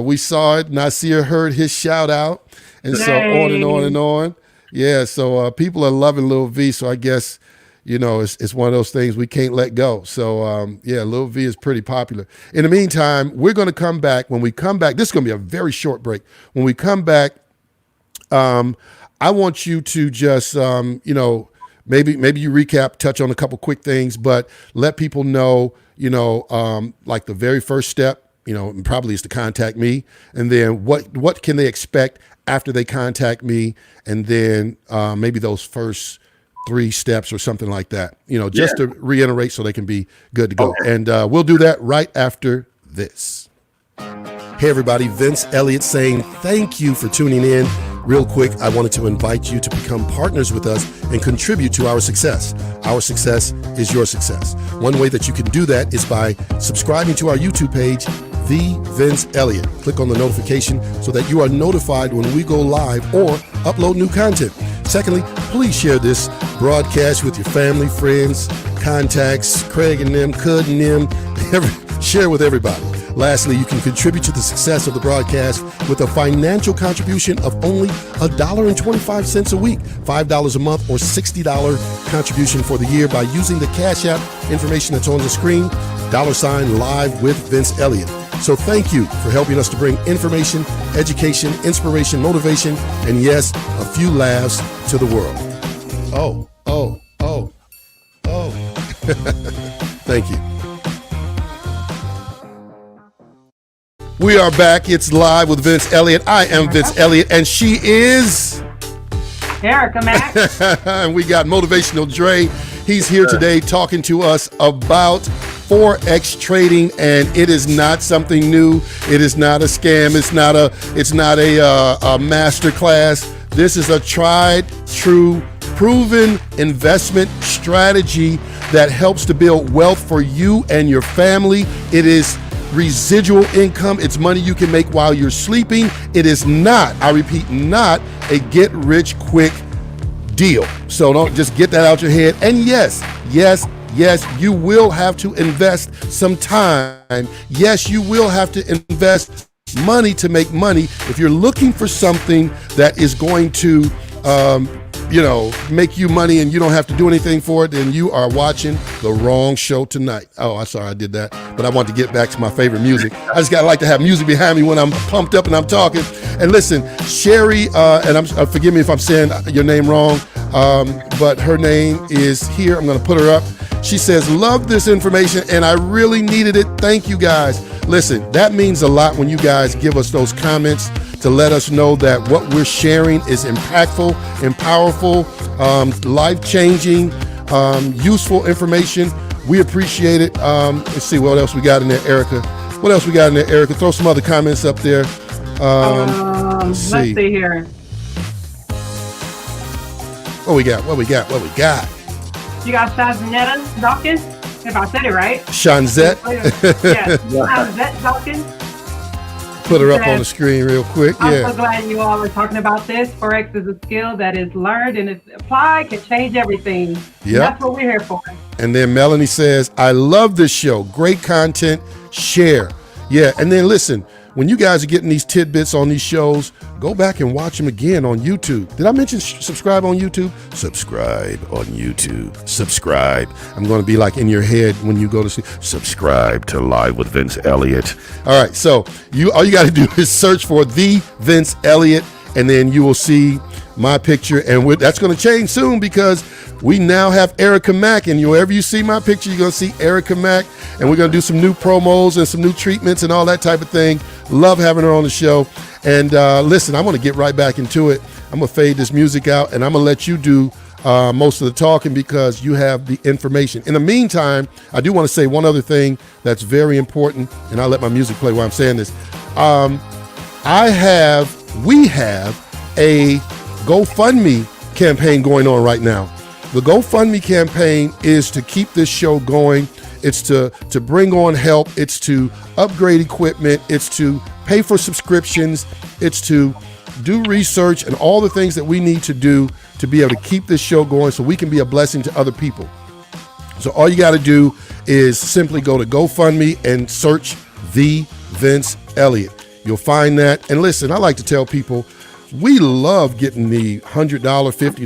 Speaker 1: we saw it. Nasir heard his shout out. And so on and on and on. Yeah, so people are loving Lil V, so I guess, you know, it's one of those things we can't let go. So, yeah, Lil V is pretty popular. In the meantime, we're going to come back. When we come back, this is going to be a very short break. When we come back, I want you to just, you know, maybe you recap, touch on a couple quick things, but let people know, you know, like the very first step, you know, probably is to contact me. And then what can they expect after they contact me, and then maybe those first 3 steps or something like that, you know, just to reiterate so they can be good to go. Okay. And we'll do that right after this. Hey, everybody, Vince Eliot saying thank you for tuning in. Real quick, I wanted to invite you to become partners with us and contribute to our success. Our success is your success. One way that you can do that is by subscribing to our YouTube page, The Vince Eliot. Click on the notification so that you are notified when we go live or upload new content. Secondly, please share this broadcast with your family, friends, contacts, Craig and them, Cud and them, share with everybody. Lastly, you can contribute to the success of the broadcast with a financial contribution of only $1.25 a week, $5 a month, or $60 contribution for the year by using the Cash App information that's on the screen, $ live with Vince Eliot. So thank you for helping us to bring information, education, inspiration, motivation, and yes, a few laughs to the world. Oh. Thank you. We are back. It's live with Vince Eliot. I am Vince Eliot, and she is
Speaker 2: Erica Max.
Speaker 1: And we got Motivational Dre. He's here today talking to us about Forex trading, and it is not something new. It is not a scam. It's not a master class. This is a tried, true, proven investment strategy that helps to build wealth for you and your family. It is residual income. It's money you can make while you're sleeping. It is not, I repeat, not a get rich quick deal. So don't just get that out your head. And yes, you will have to invest some time. Yes, you will have to invest money to make money. If you're looking for something that is going to, make you money and you don't have to do anything for it, then you are watching the wrong show tonight. Oh, I'm sorry I did that, but I want to get back to my favorite music. I just gotta like to have music behind me when I'm pumped up and I'm talking. And listen, Sherry, and forgive me if I'm saying your name wrong, but her name is here. I'm gonna put her up. She says, love this information and I really needed it. Thank you guys. Listen, that means a lot when you guys give us those comments to let us know that what we're sharing is impactful and powerful, life-changing, useful information. We appreciate it. Let's see what else we got in there, Erica. What else we got in there, Erica? Throw some other comments up there. Let's see
Speaker 2: here.
Speaker 1: What we got?
Speaker 2: You got Shanzette Dawkins, if I said it right.
Speaker 1: Shanzette?
Speaker 2: Yeah, Shanzette Dawkins.
Speaker 1: put her up on the screen real quick.
Speaker 2: I'm so glad you all are talking about this. Forex is a skill that is learned and it's applied, can change everything.
Speaker 1: Yeah.
Speaker 2: That's what we're here for.
Speaker 1: And then Melanie says, I love this show. Great content. Share. Yeah. And then listen, when you guys are getting these tidbits on these shows, go back and watch them again on YouTube. Did I mention subscribe on YouTube? Subscribe on YouTube. Subscribe. I'm going to be like in your head when you go to see. Subscribe to Live with Vince Eliot. All right. So all you got to do is search for the Vince Eliot, and then you will see my picture. And that's going to change soon because we now have Erica Mack, and wherever you see my picture, you're going to see Erica Mack, and we're going to do some new promos and some new treatments and all that type of thing. Love having her on the show. And listen, I want to get right back into it. I'm going to fade this music out, and I'm going to let you do most of the talking because you have the information. In the meantime, I do want to say one other thing that's very important, and I'll let my music play while I'm saying this. We have a GoFundMe campaign going on right now. The GoFundMe campaign is to keep this show going. It's to bring on help. It's to upgrade equipment. It's to pay for subscriptions. It's to do research and all the things that we need to do to be able to keep this show going so we can be a blessing to other people. So all you got to do is simply go to GoFundMe and search The Vince Eliot. You'll find that. And listen, I like to tell people, we love getting the $100, $50,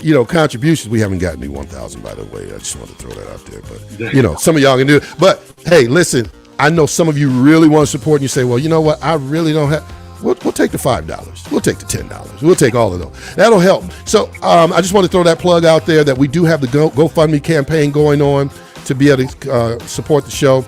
Speaker 1: $1,000, contributions. We haven't gotten the 1,000, by the way. I just want to throw that out there. But, some of y'all can do it. But, hey, listen, I know some of you really want to support and you say, well, you know what? I really don't have. We'll take the $5. We'll take the $10. We'll take all of those. That'll help. So I just want to throw that plug out there that we do have the GoFundMe campaign going on to be able to support the show.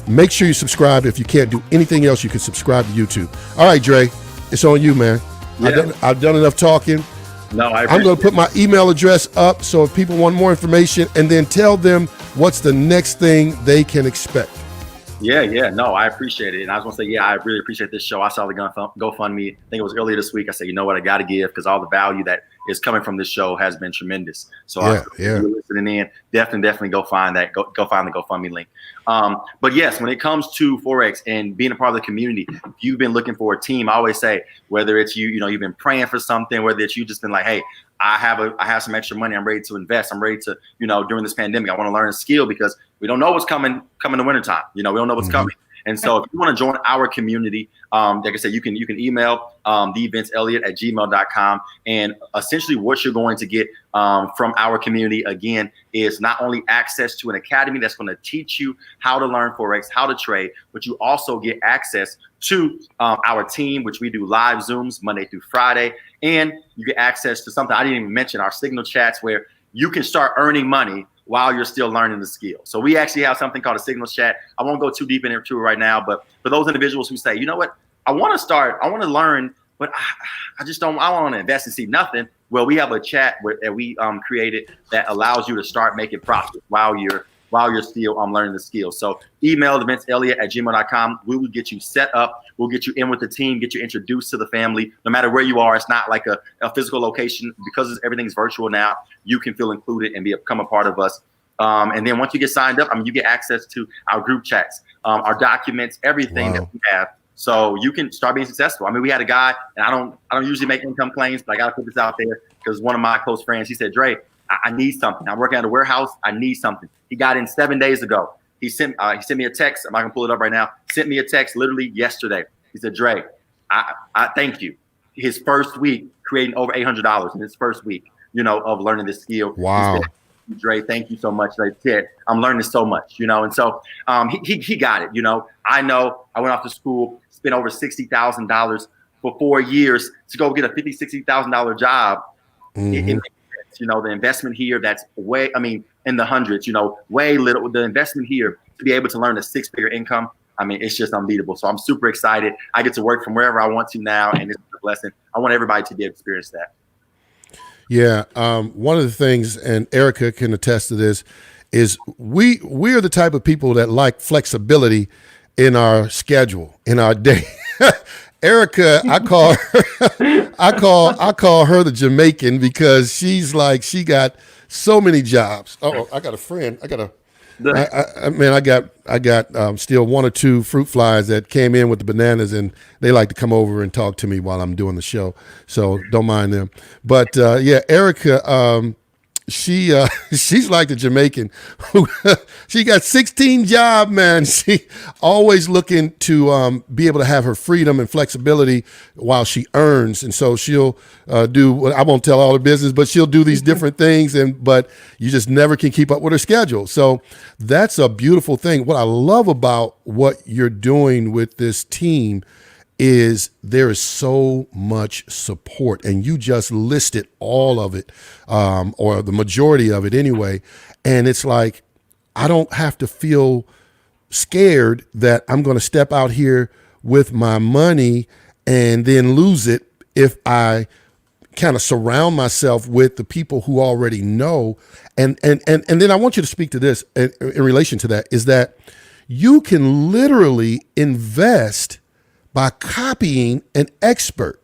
Speaker 1: Make sure you subscribe. If you can't do anything else, you can subscribe to YouTube. All right, Dre, it's on you, man. Yeah. I've done enough talking.
Speaker 4: No,
Speaker 1: I'm going to put my email address up so if people want more information, and then tell them what's the next thing they can expect.
Speaker 4: Yeah. No, I appreciate it. And I was going to say, I really appreciate this show. I saw the GoFundMe. I think it was earlier this week. I said, you know what? I got to give because all the value that is coming from this show has been tremendous. So if you're listening in, definitely go find that. Go find the GoFundMe link. But yes, when it comes to Forex and being a part of the community, if you've been looking for a team, I always say, whether it's you've been praying for something, whether it's you just been like, hey, I have some extra money. I'm ready to invest. I'm ready to, during this pandemic, I want to learn a skill because we don't know what's coming the wintertime. We don't know what's coming. And so if you want to join our community, like I said, you can email thevinceeliot@gmail.com. And essentially what you're going to get from our community, again, is not only access to an academy that's going to teach you how to learn Forex, how to trade, but you also get access to our team, which we do live Zooms Monday through Friday. And you get access to something I didn't even mention, our signal chats, where you can start earning money while you're still learning the skill. So we actually have something called a signal chat. I won't go too deep into it right now, but for those individuals who say, you know what, I want to learn, but I want to invest and see nothing. Well, we have a chat that we created that allows you to start making profits while you're still learning the skills. So email thevinceeliot@gmail.com. We will get you set up. We'll get you in with the team, get you introduced to the family. No matter where you are, it's not like a physical location. Because everything's virtual now, you can feel included and become a part of us. And then once you get signed up, you get access to our group chats, our documents, everything that we have. So you can start being successful. We had a guy, and I don't usually make income claims, but I got to put this out there because one of my close friends, he said, Dre, I need something. I'm working at a warehouse. I need something. He got in 7 days ago. He sent me a text. I'm not gonna pull it up right now. Sent me a text literally yesterday. He said, Dre, I thank you. His first week creating over $800 in his first week, of learning this skill.
Speaker 1: Wow.
Speaker 4: He said, Dre, thank you so much. Like I said, I'm learning so much, and so he got it. I know I went off to school, spent over $60,000 for 4 years to go get a $50,000-$60,000 job.
Speaker 1: Mm-hmm.
Speaker 4: The investment here, that's way, in the hundreds, way little. The investment here to be able to learn a 6-figure income, it's just unbeatable. So I'm super excited. I get to work from wherever I want to now, and it's a blessing. I want everybody to be able to experience that.
Speaker 1: Yeah. One of the things, and Erica can attest to this, is we are the type of people that like flexibility in our schedule, in our day. Erica, I call her the Jamaican because she's like, she got so many jobs. Oh, I got a friend. I got Man, I got still one or two fruit flies that came in with the bananas, and they like to come over and talk to me while I'm doing the show. So don't mind them. But yeah, Erica, she's like the Jamaican who she got 16 job, man. She always looking to be able to have her freedom and flexibility while she earns, and so she'll do. I won't tell all her business, but she'll do these different things, but you just never can keep up with her schedule. So that's a beautiful thing. What I love about what you're doing with this team is there is so much support, and you just listed all of it, or the majority of it anyway. And it's like, I don't have to feel scared that I'm going to step out here with my money and then lose it if I kind of surround myself with the people who already know. And then I want you to speak to this in relation to that, is that you can literally invest by copying an expert.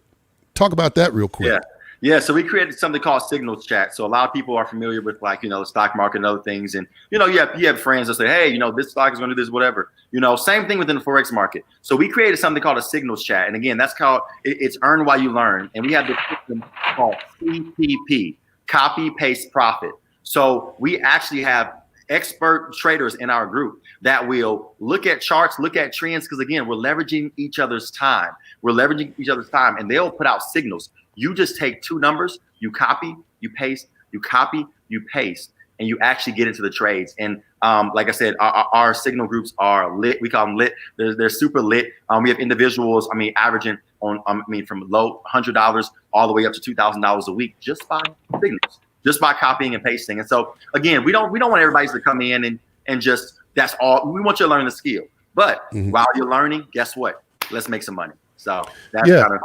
Speaker 1: Talk about that real quick.
Speaker 4: Yeah. So we created something called Signals Chat. So a lot of people are familiar with, like, the stock market and other things. And, you have friends that say, hey, this stock is going to do this, whatever. Same thing within the Forex market. So we created something called a Signals Chat. And again, that's called, it's earn while you learn. And we have this system called CPP, copy, paste, profit. So we actually have expert traders in our group that will look at charts, look at trends, because again, we're leveraging each other's time. And they'll put out signals. You just take two numbers, you copy, you paste, you copy, you paste, and you actually get into the trades. And like I said, our signal groups are lit. We call them lit. They're super lit. We have individuals, averaging on, from low $100 all the way up to $2,000 a week just by signals, just by copying and pasting. And so again, we don't want everybody to come in and just, that's all. We want you to learn the skill. But while you're learning, guess what? Let's make some money. So that's kind of.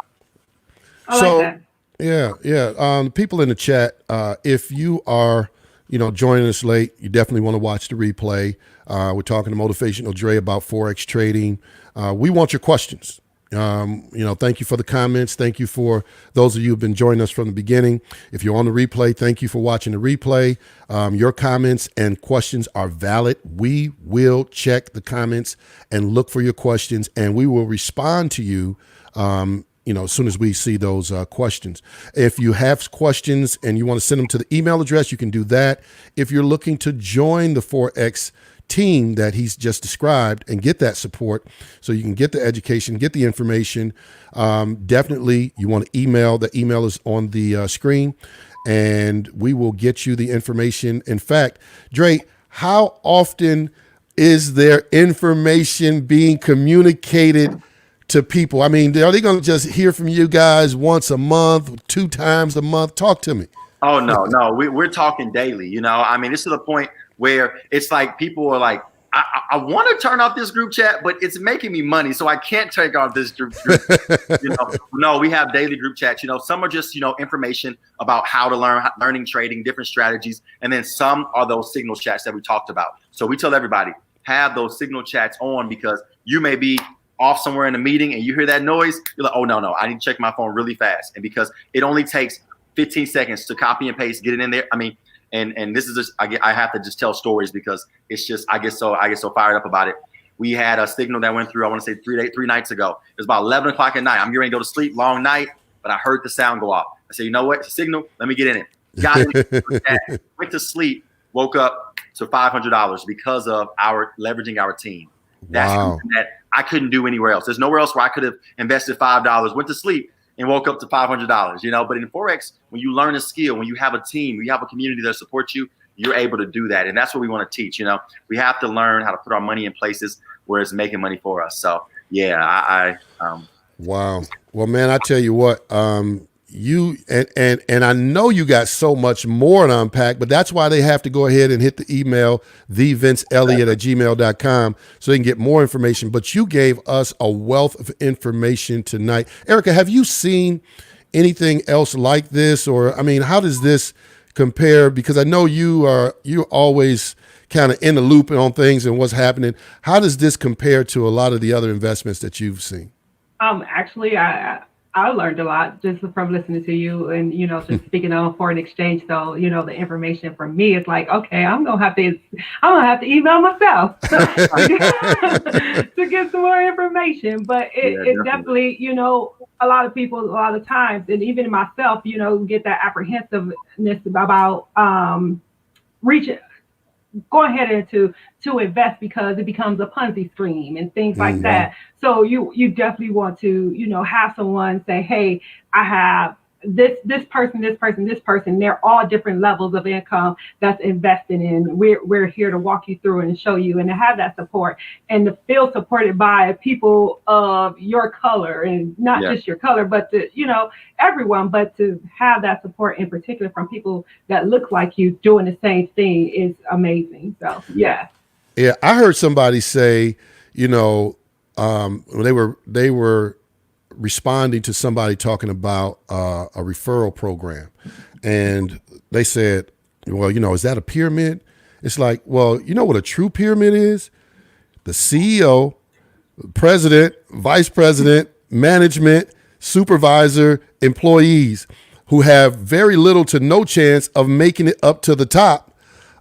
Speaker 1: People in the chat, if you are, joining us late, you definitely want to watch the replay. We're talking to Motivational Dre about Forex trading. We want your questions. Thank you for the comments. Thank you for those of you who've been joining us from the beginning. If you're on the replay, thank you for watching the replay. Your comments and questions are valid. We will check the comments and look for your questions, and we will respond to you, as soon as we see those questions. If you have questions and you want to send them to the email address, you can do that. If you're looking to join the Forex team that he's just described and get that support so you can get the education, get the information, definitely you want to email. The email is on the screen, and we will get you the information. In fact, Dre, how often is there information being communicated to people? Are they going to just hear from you guys once a month, 2 times a month? Talk to me.
Speaker 4: Oh, no, we're talking daily. This is the point where it's like people are like, I want to turn off this group chat, but it's making me money, so I can't take off this group. No, we have daily group chats. Some are just, information about how to learning trading, different strategies. And then some are those signal chats that we talked about. So we tell everybody, have those signal chats on, because you may be off somewhere in a meeting and you hear that noise, you're like, oh, no, I need to check my phone really fast. And because it only takes 15 seconds to copy and paste, get it in there. And this is just, I have to just tell stories because it's just, I get so fired up about it. We had a signal that went through, I want to say 3 nights ago. It was about 11 o'clock at night. I'm getting ready to go to sleep, long night, but I heard the sound go off. I said, you know what? It's a signal. Let me get in it. Got it. Went to sleep, woke up to $500 because of leveraging our team. That's something that I couldn't do anywhere else. There's nowhere else where I could have invested $5, went to sleep, and woke up to $500, But in Forex, when you learn a skill, when you have a team, when you have a community that supports you, you're able to do that. And that's what we want to teach. We have to learn how to put our money in places where it's making money for us. So, yeah,
Speaker 1: Wow. Well, man, I tell you what, you and I know you got so much more to unpack, but that's why they have to go ahead and hit the email, thevinceeliot@gmail.com, so they can get more information. But you gave us a wealth of information tonight. Erica, have you seen anything else like this? Or, how does this compare? Because I know you're always kind of in the loop on things and what's happening. How does this compare to a lot of the other investments that you've seen?
Speaker 2: Actually, I I learned a lot just from listening to you and, just speaking on foreign exchange. So, the information from me is like, okay, I'm gonna have to email myself to get some more information. But it definitely, a lot of people, a lot of times, and even myself, get that apprehensiveness about reaching going ahead and to invest because it becomes a Ponzi scheme and things like that. So you definitely want to, have someone say, hey, I have this person. They're all different levels of income that's invested in. We're here to walk you through and show you and to have that support and to feel supported by people of your color and not just your color, but to, everyone, but to have that support in particular from people that look like you doing the same thing is amazing. So yeah.
Speaker 1: Yeah, I heard somebody say, they were responding to somebody talking about a referral program, and they said, well, is that a pyramid? It's like, well, you know what a true pyramid is? The CEO, president, vice president, management, supervisor, employees who have very little to no chance of making it up to the top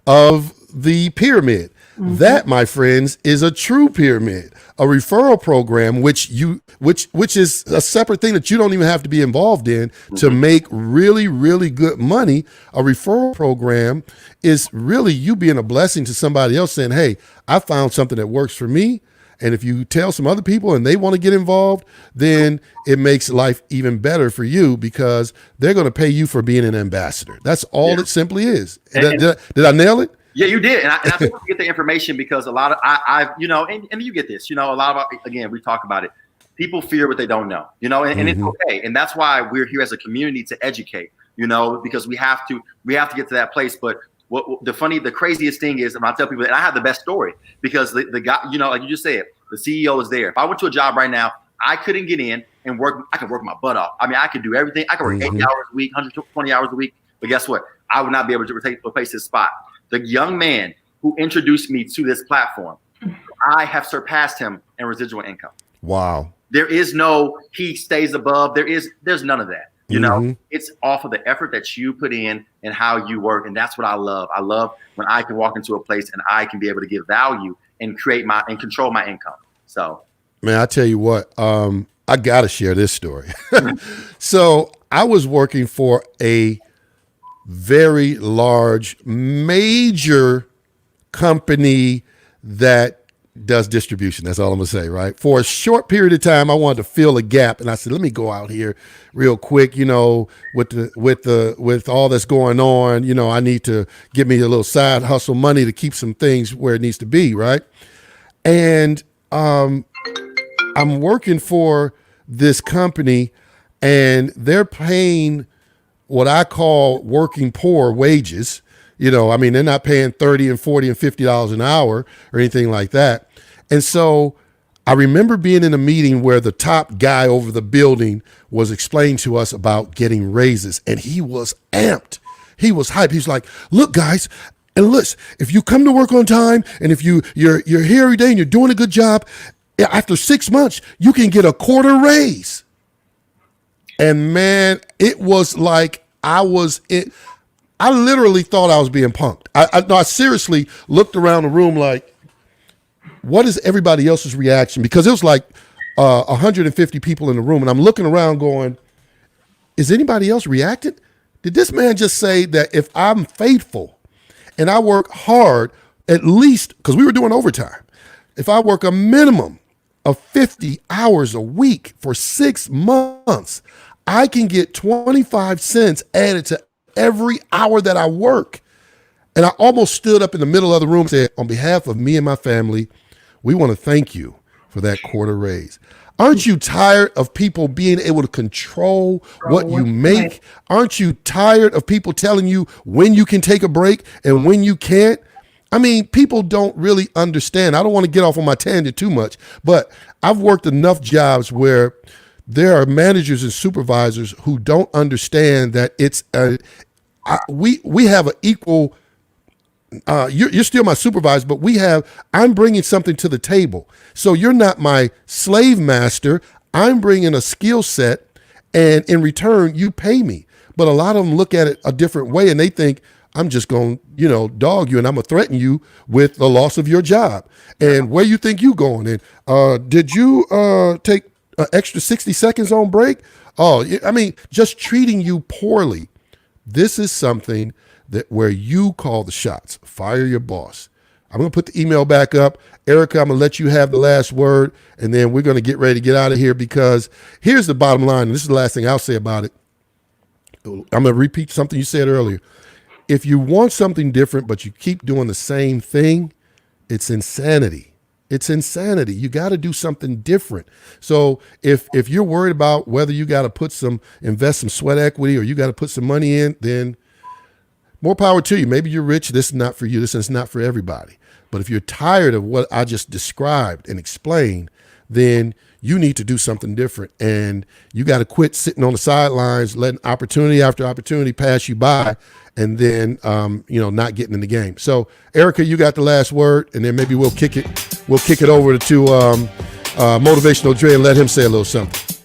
Speaker 1: of the pyramid. That, my friends, is a true pyramid. A referral program, which is a separate thing that you don't even have to be involved in to make really, really good money. A referral program is really you being a blessing to somebody else, saying, hey, I found something that works for me. And if you tell some other people and they want to get involved, then it makes life even better for you because they're going to pay you for being an ambassador. That's all it simply is. Did I nail it?
Speaker 4: Yeah, you did. And I think you get the information because a lot of, and you get this, a lot of, again, we talk about it. People fear what they don't know, and it's okay. And that's why we're here as a community to educate, because we have to get to that place. But the craziest thing is, and I tell people that I have the best story because the guy, like you just said, the CEO is there. If I went to a job right now, I couldn't get in and work. I could work my butt off. I mean, I could do everything. I could work 80 hours a week, 120 hours a week. But guess what? I would not be able to replace his spot. The young man who introduced me to this platform, I have surpassed him in residual income.
Speaker 1: Wow.
Speaker 4: There is no, he stays above. There's none of that. It's off of the effort that you put in and how you work. And that's what I love. I love when I can walk into a place and I can be able to give value and and control my income. So,
Speaker 1: man, I tell you what, I got to share this story. So I was working for a very large, major company that does distribution. That's all I'm gonna say, right? For a short period of time, I wanted to fill a gap, and I said, let me go out here real quick. With all that's going on, I need to give me a little side hustle money to keep some things where it needs to be, right? And I'm working for this company, and they're paying what I call working poor wages. They're not paying $30 and $40 and $50 an hour or anything like that. And so I remember being in a meeting where the top guy over the building was explaining to us about getting raises, and he was amped. He was hyped. He's like, look, guys, and listen, if you come to work on time and if you're here every day and you're doing a good job, after 6 months, you can get a quarter raise. And man, it was like I literally thought I was being punked. I seriously looked around the room like, what is everybody else's reaction? Because it was like 150 people in the room, and I'm looking around going, is anybody else reacting? Did this man just say that if I'm faithful and I work hard, at least, because we were doing overtime, if I work a minimum of 50 hours a week for 6 months, I can get 25 cents added to every hour that I work? And I almost stood up in the middle of the room and said, on behalf of me and my family, we want to thank you for that quarter raise. Aren't you tired of people being able to control what you make? Aren't you tired of people telling you when you can take a break and when you can't? I mean, people don't really understand. I don't want to get off on my tangent too much, but I've worked enough jobs where there are managers and supervisors who don't understand that we have an equal. You're still my supervisor, but I'm bringing something to the table. So you're not my slave master. I'm bringing a skill set, and in return, you pay me. But a lot of them look at it a different way, and they think, I'm just going to, dog you, and I'm going to threaten you with the loss of your job. And where you think you going? And did you take an extra 60 seconds on break? Oh, I mean, just treating you poorly. This is something that where you call the shots. Fire your boss. I'm going to put the email back up. Erica, I'm going to let you have the last word, and then we're going to get ready to get out of here, because here's the bottom line, and this is the last thing I'll say about it. I'm going to repeat something you said earlier. If you want something different, but you keep doing the same thing, it's insanity. It's insanity. You got to do something different. So if you're worried about whether you got to invest some sweat equity, or you got to put some money in, then more power to you. Maybe you're rich. This is not for you. This is not for everybody. But if you're tired of what I just described and explained, then you need to do something different. And you got to quit sitting on the sidelines, letting opportunity after opportunity pass you by, and then, not getting in the game. So, Erica, you got the last word, and then maybe we'll kick it over to Motivational Dre and let him say a little something.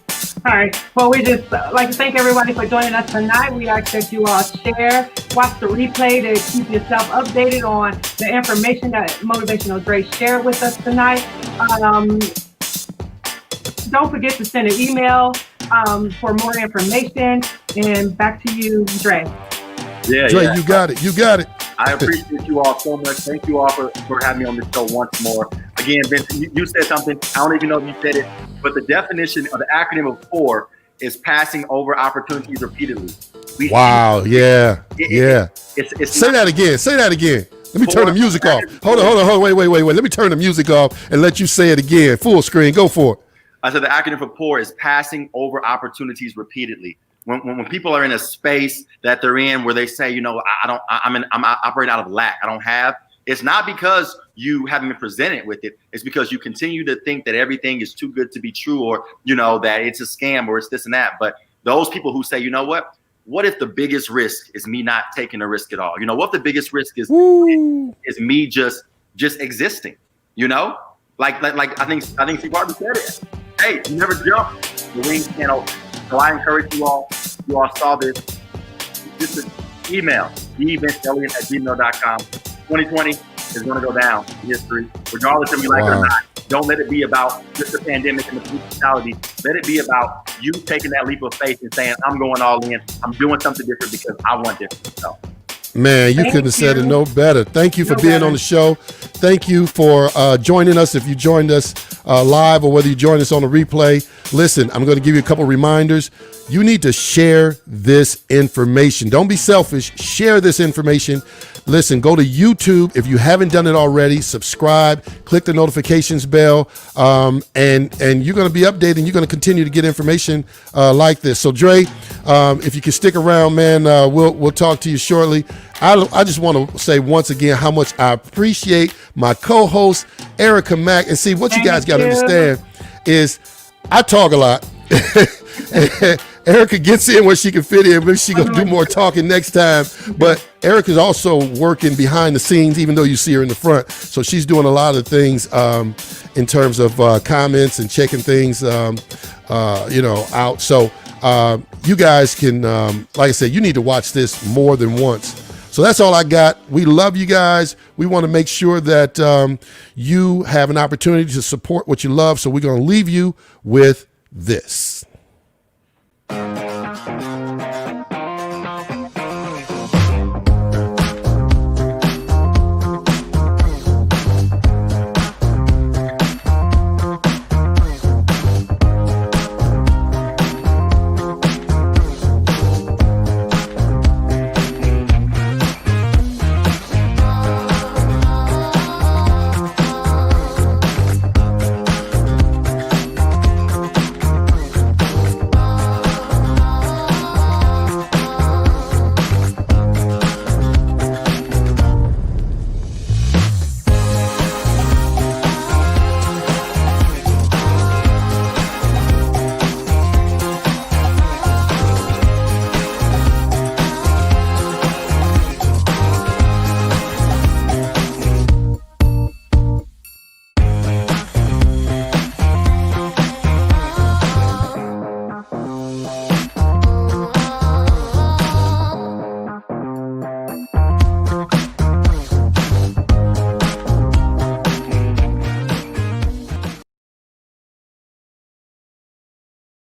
Speaker 2: All right. Well, we just like to thank everybody for joining us tonight. We ask that you all share, watch the replay to keep yourself updated on the information that Motivational Dre shared with us tonight. Don't forget to send an email for more information. And back to you, Dre.
Speaker 4: Yeah,
Speaker 1: Dre, you got it. You got it.
Speaker 4: I appreciate you all so much. Thank you all for having me on the show once more. Again, Vince, you said something. I don't even know if you said it, but the definition of the acronym of FORE is passing over opportunities repeatedly.
Speaker 1: Yeah. Say that again. Let me turn the music off. Hold on. Wait. Let me turn the music off and let you say it again. Full screen. Go for it.
Speaker 4: I said the acronym for FORE is passing over opportunities repeatedly. When people are in a space that they're in where they say, I'm operating out of lack, I don't have. It's not because you haven't been presented with it. It's because you continue to think that everything is too good to be true, or, that it's a scam, or it's this and that. But those people who say, what if the biggest risk is me not taking a risk at all? What if the biggest risk is me just existing? Like I think Steve Harvey said it. Hey, you never jump, the wings can't open. So I encourage you all saw this. Just email evinceeliot@gmail.com. 2020 is going to go down in history, regardless if you like it or not. Don't let it be about just the pandemic and the brutality. Let it be about you taking that leap of faith and saying, I'm going all in. I'm doing something different because I want different. So.
Speaker 1: Man, you couldn't have said it no better. Thank you for being on the show. Thank you for joining us. If you joined us live or whether you joined us on the replay, listen, I'm going to give you a couple reminders. You need to share this information. Don't be selfish. Share this information. Listen, go to YouTube. If you haven't done it already, subscribe, click the notifications bell, and you're going to be updated. You're going to continue to get information like this. So, Dre, if you can stick around, man, we'll talk to you shortly. I just want to say once again how much I appreciate my co-host, Erica Mack. And see, what you guys got to understand is I talk a lot. Erica gets in where she can fit in. Maybe she's going to do more talking next time. But Erica's also working behind the scenes, even though you see her in the front. So she's doing a lot of things in terms of comments and checking things, out. So you guys can, like I said, you need to watch this more than once. So that's all I got. We love you guys. We want to make sure that you have an opportunity to support what you love. So we're going to leave you with this.